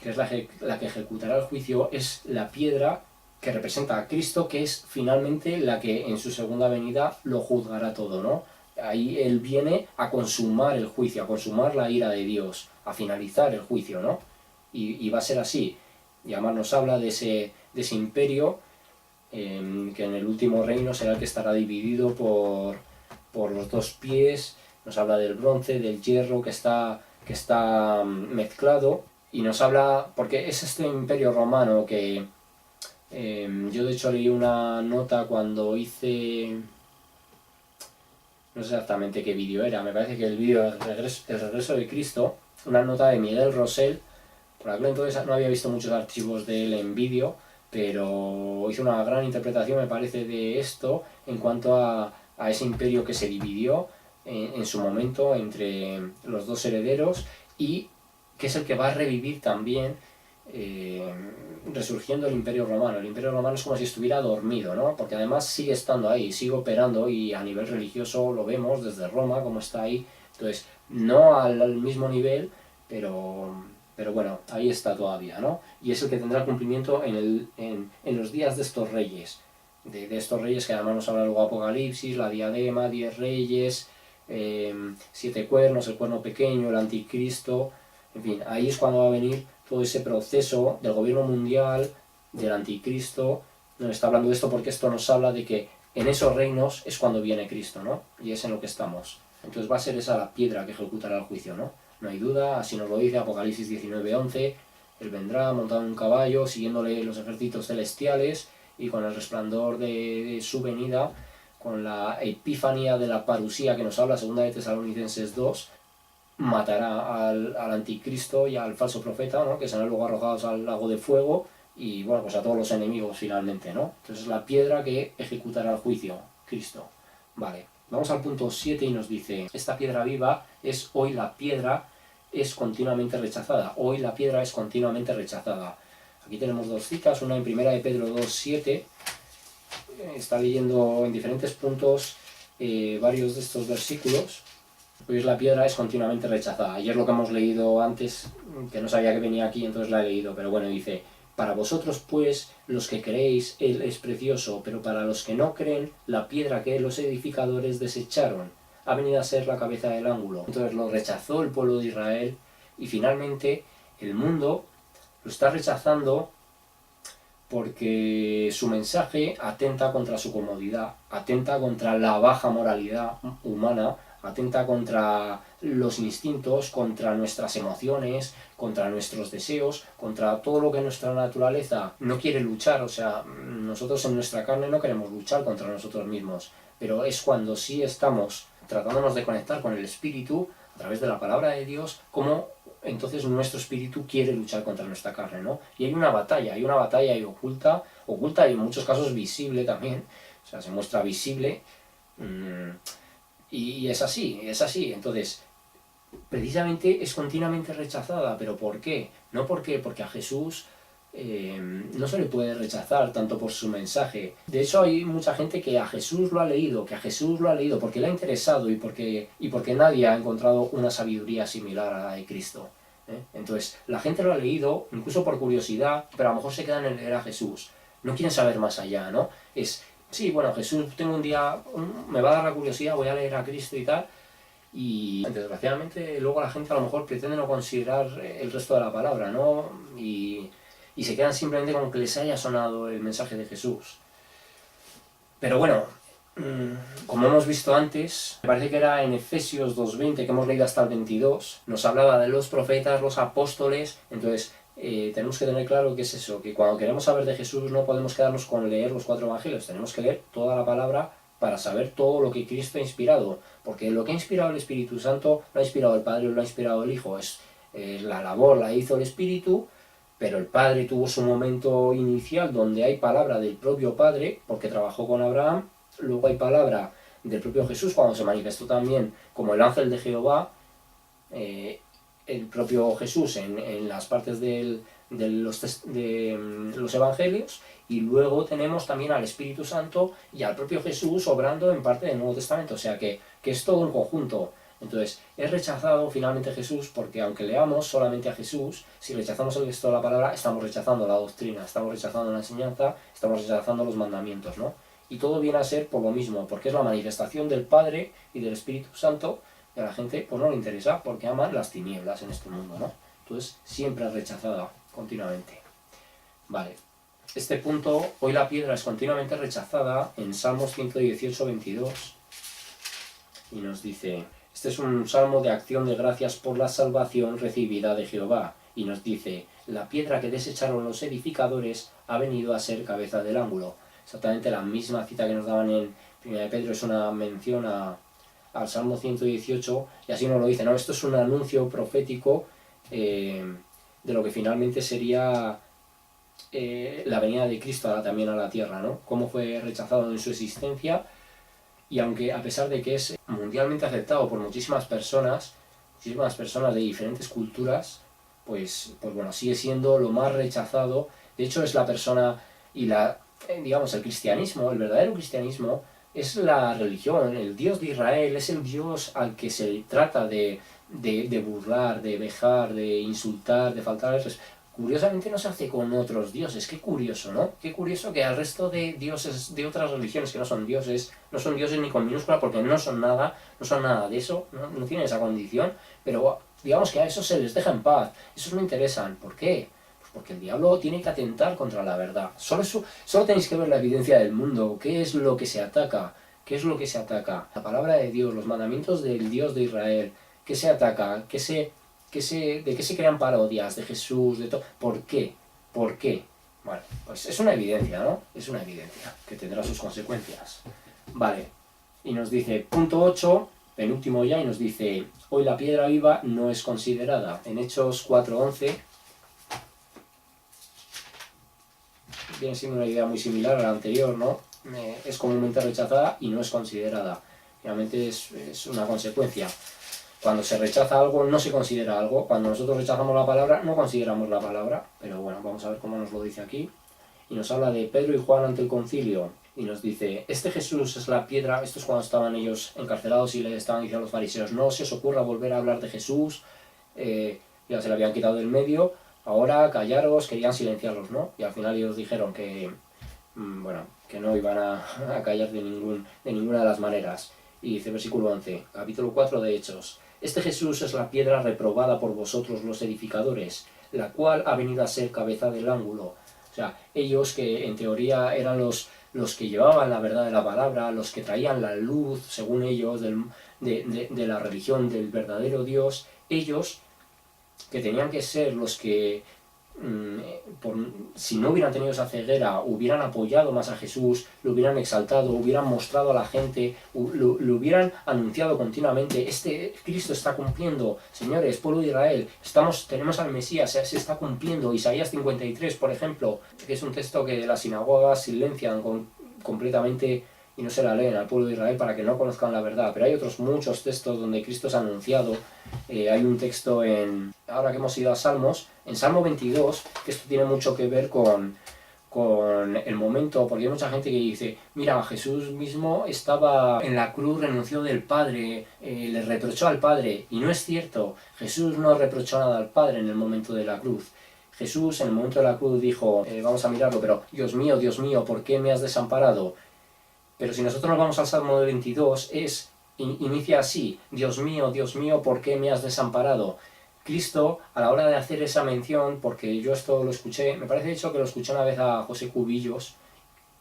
Speaker 1: que es la que ejecutará el juicio, es la piedra que representa a Cristo, que es finalmente la que en su segunda venida lo juzgará todo, ¿no? Ahí él viene a consumar el juicio, a consumar la ira de Dios, a finalizar el juicio, ¿no? Y va a ser así. Y además nos habla de ese imperio que en el último reino será el que estará dividido por los dos pies. Nos habla del bronce, del hierro que está mezclado, y nos habla, porque es este imperio romano que yo de hecho leí una nota cuando hice, no sé exactamente qué vídeo era, me parece que el vídeo El regreso de Cristo, una nota de Miguel Rosell. Por aquel entonces no había visto muchos archivos de él en vídeo, pero hizo una gran interpretación, me parece, de esto en cuanto a ese imperio que se dividió en su momento entre los dos herederos, y que es el que va a revivir también resurgiendo el Imperio Romano. El Imperio Romano es como si estuviera dormido, ¿no? Porque además sigue estando ahí, sigue operando, y a nivel religioso lo vemos desde Roma, como está ahí. Entonces, no al mismo nivel, pero bueno, ahí está todavía, ¿no? Y es el que tendrá cumplimiento en los días de estos reyes. De estos reyes que además nos habla luego Apocalipsis, la diadema, 10 reyes, 7 cuernos, el cuerno pequeño, el anticristo. En fin, ahí es cuando va a venir todo ese proceso del gobierno mundial, del anticristo. Nos está hablando de esto porque esto nos habla de que en esos reinos es cuando viene Cristo, ¿no? Y es en lo que estamos. Entonces va a ser esa la piedra que ejecutará el juicio, ¿no? No hay duda, así nos lo dice Apocalipsis 19:11, Él vendrá montado en un caballo, siguiéndole los ejércitos celestiales, y con el resplandor de su venida, con la epifanía de la parusía que nos habla 2 de Tesalonicenses 2, matará al anticristo y al falso profeta, ¿no? Que serán luego arrojados al lago de fuego, y bueno, pues a todos los enemigos finalmente, ¿no? Entonces la piedra que ejecutará el juicio, Cristo. Vale, vamos al punto 7 y nos dice, esta piedra viva es hoy la piedra es continuamente rechazada. Hoy la piedra es continuamente rechazada. Aquí tenemos 2 citas, una en 1 de Pedro 2:7. Está leyendo en diferentes puntos varios de estos versículos. Pues la piedra es continuamente rechazada. Ayer lo que hemos leído antes, que no sabía que venía aquí, entonces la he leído, pero bueno, dice, para vosotros pues, los que creéis, Él es precioso, pero para los que no creen, la piedra que los edificadores desecharon ha venido a ser la cabeza del ángulo. Entonces lo rechazó el pueblo de Israel, y finalmente el mundo lo está rechazando porque su mensaje atenta contra su comodidad, atenta contra la baja moralidad humana, atenta contra los instintos, contra nuestras emociones, contra nuestros deseos, contra todo lo que nuestra naturaleza no quiere luchar. O sea, nosotros en nuestra carne no queremos luchar contra nosotros mismos, pero es cuando sí estamos tratándonos de conectar con el Espíritu a través de la palabra de Dios, como entonces nuestro espíritu quiere luchar contra nuestra carne, ¿no? Y hay una batalla ahí oculta y en muchos casos visible también, o sea, se muestra visible, y es así, entonces, precisamente es continuamente rechazada. ¿Pero por qué? No porque a Jesús no se le puede rechazar tanto por su mensaje. De hecho, hay mucha gente que a Jesús lo ha leído, porque le ha interesado y porque nadie ha encontrado una sabiduría similar a la de Cristo. Entonces, la gente lo ha leído, incluso por curiosidad, pero a lo mejor se quedan en leer a Jesús. No quieren saber más allá, ¿no? Sí, bueno, Jesús, tengo un día, me va a dar la curiosidad, voy a leer a Cristo y tal, y desgraciadamente luego la gente a lo mejor pretende no considerar el resto de la palabra, ¿no? Y se quedan simplemente con que les haya sonado el mensaje de Jesús. Pero bueno, como hemos visto antes, me parece que era en Efesios 2:20, que hemos leído hasta el 22, nos hablaba de los profetas, los apóstoles. Entonces tenemos que tener claro que es eso, que cuando queremos saber de Jesús no podemos quedarnos con leer los 4 evangelios, tenemos que leer toda la palabra para saber todo lo que Cristo ha inspirado, porque lo que ha inspirado el Espíritu Santo lo ha inspirado el Padre, lo ha inspirado el Hijo. La labor la hizo el Espíritu, pero el Padre tuvo su momento inicial donde hay palabra del propio Padre, porque trabajó con Abraham. Luego hay palabra del propio Jesús cuando se manifestó también como el ángel de Jehová, el propio Jesús en las partes de los evangelios, y luego tenemos también al Espíritu Santo y al propio Jesús obrando en parte del Nuevo Testamento. O sea que es todo un conjunto. Entonces, es rechazado finalmente Jesús, porque aunque leamos solamente a Jesús, si rechazamos el resto de la palabra, estamos rechazando la doctrina, estamos rechazando la enseñanza, estamos rechazando los mandamientos, ¿no? Y todo viene a ser por lo mismo, porque es la manifestación del Padre y del Espíritu Santo, y a la gente pues no le interesa, porque aman las tinieblas en este mundo, ¿no? Entonces, siempre es rechazada, continuamente. Vale. Este punto, hoy la piedra es continuamente rechazada, en Salmos 118, 22, y nos dice... Este es un salmo de acción de gracias por la salvación recibida de Jehová, y nos dice, la piedra que desecharon los edificadores ha venido a ser cabeza del ángulo. Exactamente la misma cita que nos daban en 1 de Pedro, es una mención al Salmo 118, y así nos lo dice, ¿no? Esto es un anuncio profético de lo que finalmente sería la venida de Cristo también a la tierra, ¿no? Cómo fue rechazado en su existencia. Y aunque a pesar de que es mundialmente aceptado por muchísimas personas de diferentes culturas, pues bueno, sigue siendo lo más rechazado. De hecho, es la persona y digamos, el cristianismo, el verdadero cristianismo, es la religión. El Dios de Israel es el Dios al que se trata de burlar, de vejar, de insultar, de faltar al respeto. Curiosamente no se hace con otros dioses. Qué curioso, ¿no? Qué curioso que al resto de dioses de otras religiones que no son dioses ni con minúscula, porque no son nada de eso, no tienen esa condición, pero digamos que a esos se les deja en paz, esos no interesan. ¿Por qué? Pues porque el diablo tiene que atentar contra la verdad. Solo tenéis que ver la evidencia del mundo. ¿Qué es lo que se ataca? ¿Qué es lo que se ataca? La palabra de Dios, los mandamientos del Dios de Israel. ¿Qué se ataca? ¿Qué ¿De qué se crean parodias? De Jesús, de todo. ¿Por qué? ¿Por qué? Vale, pues es una evidencia, ¿no? Es una evidencia que tendrá sus consecuencias. Vale, y nos dice, punto 8, penúltimo ya, y nos dice, hoy la piedra viva no es considerada. En Hechos 4:11 viene siendo una idea muy similar a la anterior, ¿no? Es comúnmente rechazada y no es considerada. Realmente es una consecuencia. Cuando se rechaza algo, no se considera algo. Cuando nosotros rechazamos la palabra, no consideramos la palabra. Pero bueno, vamos a ver cómo nos lo dice aquí. Y nos habla de Pedro y Juan ante el concilio. Y nos dice, este Jesús es la piedra. Esto es cuando estaban ellos encarcelados y le estaban diciendo a los fariseos, no se os ocurra volver a hablar de Jesús. Ya se le habían quitado del medio. Ahora callaros, querían silenciarlos, ¿no? Y al final ellos dijeron que, bueno, que no iban a callar de ninguna de las maneras. Y dice versículo 11, capítulo 4 de Hechos. Este Jesús es la piedra reprobada por vosotros los edificadores, la cual ha venido a ser cabeza del ángulo. O sea, ellos que en teoría eran los que llevaban la verdad de la palabra, los que traían la luz, según ellos, de la religión del verdadero Dios, ellos que tenían que ser los que, si no hubieran tenido esa ceguera, hubieran apoyado más a Jesús, lo hubieran exaltado, hubieran mostrado a la gente, lo hubieran anunciado continuamente, este Cristo está cumpliendo, señores, pueblo de Israel, tenemos al Mesías, se está cumpliendo. Isaías 53, por ejemplo, que es un texto que las sinagogas silencian completamente y no se la leen al pueblo de Israel para que no conozcan la verdad, pero hay otros muchos textos donde Cristo es anunciado. Hay un texto ahora que hemos ido a Salmos, en Salmo 22, que esto tiene mucho que ver con el momento, porque hay mucha gente que dice, mira, Jesús mismo estaba en la cruz, renunció del Padre, le reprochó al Padre, y no es cierto, Jesús no reprochó nada al Padre en el momento de la cruz. Jesús en el momento de la cruz dijo, vamos a mirarlo, pero Dios mío, ¿por qué me has desamparado? Pero si nosotros nos vamos al Salmo 22, inicia así, Dios mío, ¿por qué me has desamparado? Cristo, a la hora de hacer esa mención, porque yo esto lo escuché, me parece de hecho que lo escuché una vez a José Cubillos,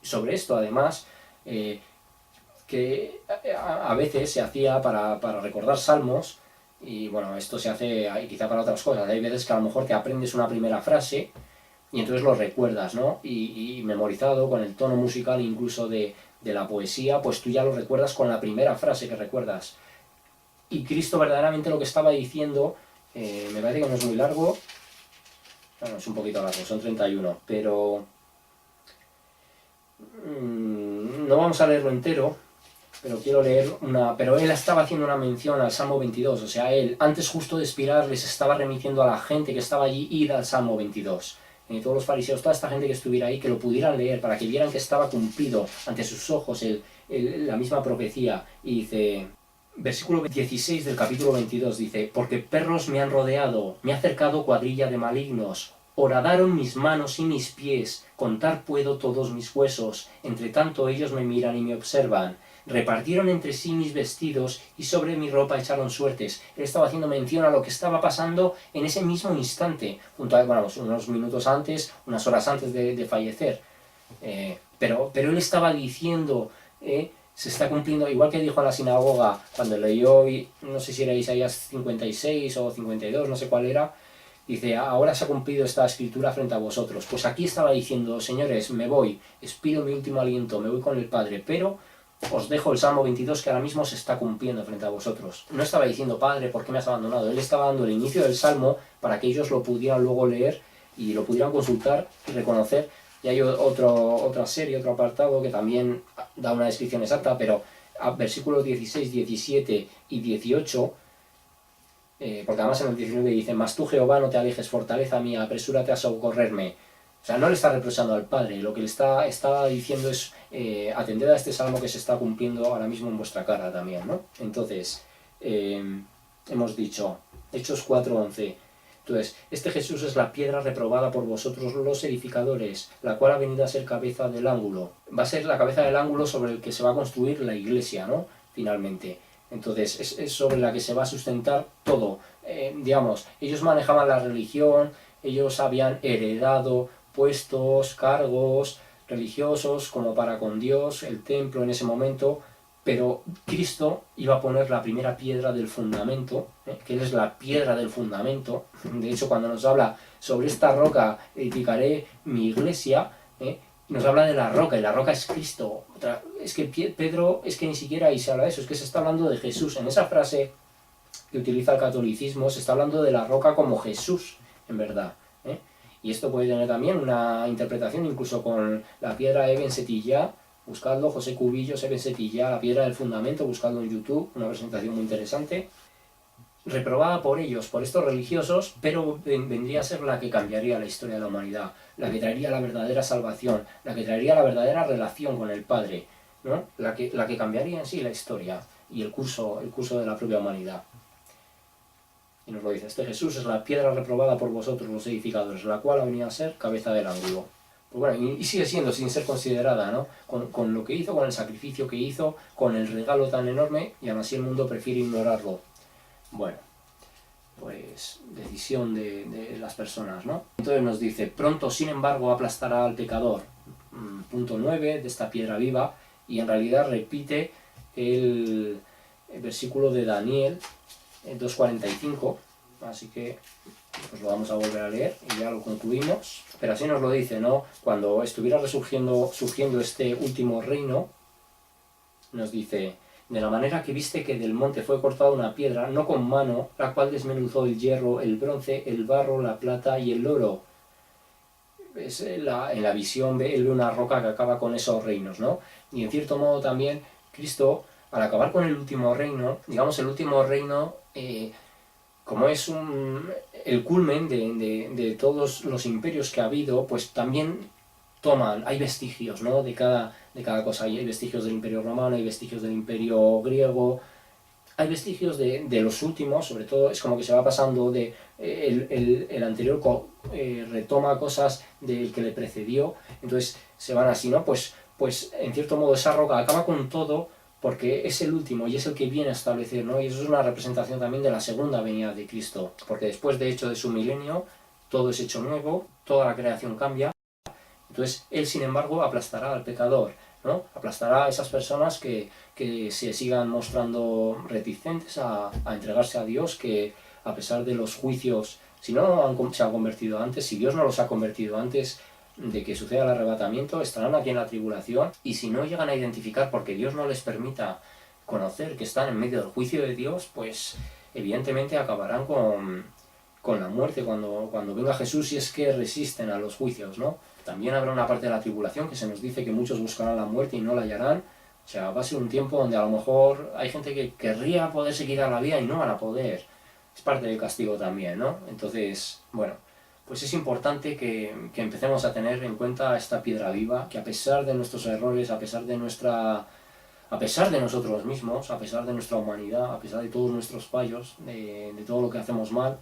Speaker 1: sobre esto además, que a veces se hacía para recordar salmos, y bueno, esto se hace quizá para otras cosas, hay veces que a lo mejor te aprendes una primera frase, y entonces lo recuerdas, ¿no? Y memorizado, con el tono musical incluso de la poesía, pues tú ya lo recuerdas con la primera frase que recuerdas. Y Cristo verdaderamente lo que estaba diciendo, me parece que no es muy largo, bueno, es un poquito largo, son 31, pero no vamos a leerlo entero, pero quiero leer pero él estaba haciendo una mención al Salmo 22, o sea, él, antes justo de expirar, les estaba remitiendo a la gente que estaba allí ir al Salmo 22. Todos los fariseos, toda esta gente que estuviera ahí, que lo pudieran leer, para que vieran que estaba cumplido ante sus ojos la misma profecía. Y dice, versículo 16 del capítulo 22, dice, porque perros me han rodeado, me ha cercado cuadrilla de malignos, horadaron mis manos y mis pies, contar puedo todos mis huesos, entre tanto ellos me miran y me observan. Repartieron entre sí mis vestidos y sobre mi ropa echaron suertes. Él estaba haciendo mención a lo que estaba pasando en ese mismo instante, junto a, bueno, unos minutos antes, unas horas antes de fallecer. Pero él estaba diciendo, se está cumpliendo, igual que dijo en la sinagoga cuando leyó, no sé si era Isaías 56 o 52, no sé cuál era, dice, ahora se ha cumplido esta escritura frente a vosotros. Pues aquí estaba diciendo, señores, me voy, expido mi último aliento, me voy con el Padre, pero os dejo el Salmo 22 que ahora mismo se está cumpliendo frente a vosotros. No estaba diciendo, Padre, ¿por qué me has abandonado? Él estaba dando el inicio del Salmo para que ellos lo pudieran luego leer y lo pudieran consultar y reconocer. Y hay otra serie, otro apartado que también da una descripción exacta, pero a versículos 16, 17 y 18, porque además en el 19 dice, mas tú Jehová no te alejes, fortaleza mía, apresúrate a socorrerme. O sea, no le está reprochando al Padre, lo que le está diciendo es atended a este salmo que se está cumpliendo ahora mismo en vuestra cara también, ¿no? Entonces, hemos dicho, Hechos 4:11, entonces, este Jesús es la piedra reprobada por vosotros los edificadores, la cual ha venido a ser cabeza del ángulo. Va a ser la cabeza del ángulo sobre el que se va a construir la iglesia, ¿no? Finalmente. Entonces, es sobre la que se va a sustentar todo. Digamos, ellos manejaban la religión, ellos habían heredado puestos, cargos religiosos como para con Dios, el templo en ese momento, pero Cristo iba a poner la primera piedra del fundamento, que Él es la piedra del fundamento. De hecho, cuando nos habla sobre esta roca edificaré mi iglesia, nos habla de la roca, y la roca es Cristo. Es que Pedro, es que ni siquiera ahí se habla de eso, es que se está hablando de Jesús. En esa frase que utiliza el catolicismo se está hablando de la roca como Jesús, en verdad. Y esto puede tener también una interpretación incluso con la piedra Eben Setillá. Buscadlo, José Cubillos, Eben Setillá, la piedra del fundamento, buscadlo en YouTube, una presentación muy interesante. Reprobada por ellos, por estos religiosos, pero vendría a ser la que cambiaría la historia de la humanidad, la que traería la verdadera salvación, la que traería la verdadera relación con el Padre, ¿no? La que cambiaría en sí la historia y el curso de la propia humanidad. Y nos lo dice, este Jesús es la piedra reprobada por vosotros los edificadores, la cual ha venido a ser cabeza del ángulo. Pues bueno, y sigue siendo sin ser considerada, ¿no? Con lo que hizo, con el sacrificio que hizo, con el regalo tan enorme, y aún así el mundo prefiere ignorarlo. Bueno, pues decisión de las personas, ¿no? Entonces nos dice, pronto sin embargo aplastará al pecador. Punto 9 de esta piedra viva, y en realidad repite el versículo de Daniel 2.45, así que pues lo vamos a volver a leer y ya lo concluimos. Pero así nos lo dice, ¿no? Cuando estuviera surgiendo este último reino, nos dice, de la manera que viste que del monte fue cortada una piedra, no con mano, la cual desmenuzó el hierro, el bronce, el barro, la plata y el oro. En la visión él ve una roca que acaba con esos reinos, ¿no? Y en cierto modo también Cristo, al acabar con el último reino, digamos el último reino, como es el culmen de todos los imperios que ha habido, pues también hay vestigios, ¿no? de cada cosa. Hay vestigios del imperio romano, hay vestigios del imperio griego, hay vestigios de los últimos, sobre todo es como que se va pasando el anterior retoma cosas del que le precedió, entonces se van así, ¿no? Pues en cierto modo esa roca acaba con todo, porque es el último y es el que viene a establecer, ¿no? Y eso es una representación también de la segunda venida de Cristo, porque después de hecho de su milenio, todo es hecho nuevo, toda la creación cambia. Entonces él sin embargo aplastará al pecador, ¿no? Aplastará a esas personas que se sigan mostrando reticentes a entregarse a Dios, que a pesar de los juicios, si no se han convertido antes, si Dios no los ha convertido antes de que suceda el arrebatamiento, estarán aquí en la tribulación, y si no llegan a identificar, porque Dios no les permita conocer que están en medio del juicio de Dios, pues evidentemente acabarán con la muerte cuando venga Jesús, si es que resisten a los juicios, ¿no? También habrá una parte de la tribulación que se nos dice que muchos buscarán la muerte y no la hallarán. O sea, va a ser un tiempo donde a lo mejor hay gente que querría poderse quitar la vida y no van a poder. Es parte del castigo también, ¿no? Entonces, bueno, pues es importante que empecemos a tener en cuenta esta piedra viva, que a pesar de nuestros errores, a pesar de nosotros mismos, a pesar de nuestra humanidad, a pesar de todos nuestros fallos, de todo lo que hacemos mal,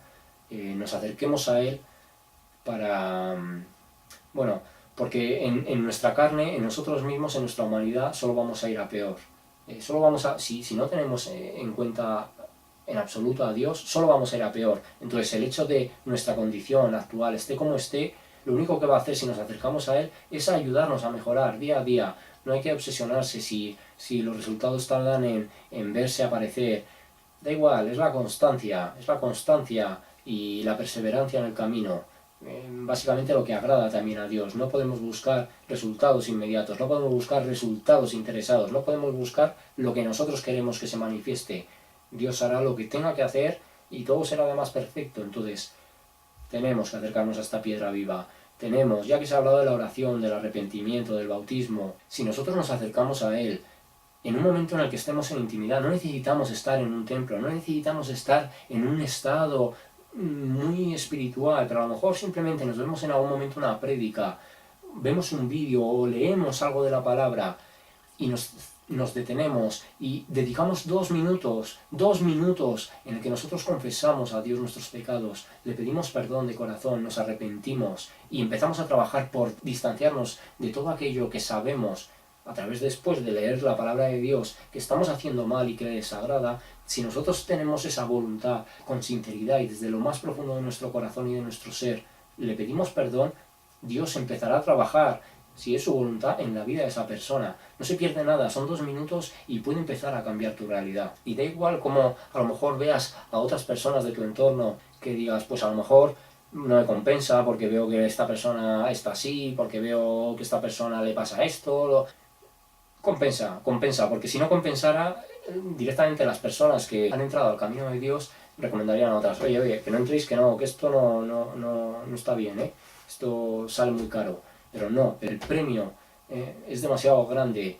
Speaker 1: nos acerquemos a Él para... Bueno, porque en nuestra carne, en nosotros mismos, en nuestra humanidad, solo vamos a ir a peor. Si no tenemos en cuenta en absoluto a Dios, solo vamos a ir a peor. Entonces el hecho de nuestra condición actual, esté como esté, lo único que va a hacer si nos acercamos a Él es ayudarnos a mejorar día a día. No hay que obsesionarse si los resultados tardan en verse aparecer. Da igual, es la constancia y la perseverancia en el camino. Básicamente lo que agrada también a Dios. No podemos buscar resultados inmediatos, no podemos buscar resultados interesados, no podemos buscar lo que nosotros queremos que se manifieste. Dios hará lo que tenga que hacer y todo será además perfecto. Entonces tenemos que acercarnos a esta piedra viva. Ya que se ha hablado de la oración, del arrepentimiento, del bautismo, si nosotros nos acercamos a Él en un momento en el que estemos en intimidad, no necesitamos estar en un templo, no necesitamos estar en un estado muy espiritual, pero a lo mejor simplemente nos vemos en algún momento una prédica, vemos un vídeo o leemos algo de la palabra y nos detenemos y dedicamos 2 minutos en el que nosotros confesamos a Dios nuestros pecados, le pedimos perdón de corazón, nos arrepentimos y empezamos a trabajar por distanciarnos de todo aquello que sabemos a través después de leer la palabra de Dios que estamos haciendo mal y que le desagrada. Si nosotros tenemos esa voluntad con sinceridad y desde lo más profundo de nuestro corazón y de nuestro ser le pedimos perdón, Dios empezará a trabajar si es su voluntad, en la vida de esa persona. No se pierde nada, son 2 minutos y puede empezar a cambiar tu realidad. Y da igual como a lo mejor veas a otras personas de tu entorno que digas, pues a lo mejor no me compensa porque veo que esta persona está así, porque veo que a esta persona le pasa esto. Compensa, porque si no compensara, directamente las personas que han entrado al camino de Dios recomendarían a otras, oye, que no entréis, que esto no está bien, esto sale muy caro. Pero no, el premio es demasiado grande.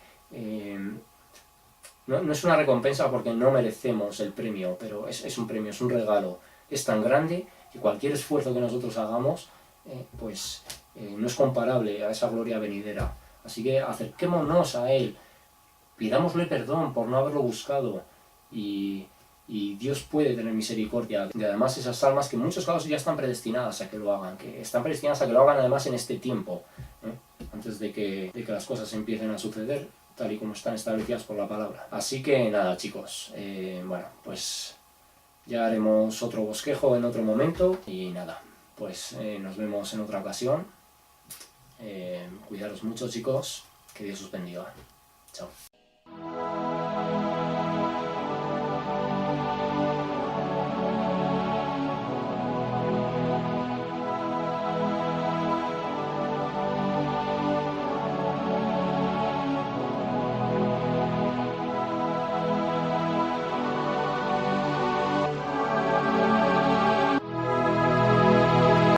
Speaker 1: No es una recompensa porque no merecemos el premio, pero es un premio, es un regalo. Es tan grande que cualquier esfuerzo que nosotros hagamos, no es comparable a esa gloria venidera. Así que acerquémonos a Él, pidámosle perdón por no haberlo buscado y Dios puede tener misericordia de además esas almas que en muchos casos ya están predestinadas a que lo hagan, que están predestinadas a que lo hagan además en este tiempo, antes de que las cosas empiecen a suceder tal y como están establecidas por la palabra. Así que nada, chicos, bueno, pues ya haremos otro bosquejo en otro momento y nada, pues nos vemos en otra ocasión. Cuidaros mucho, chicos, que Dios os bendiga. Chao.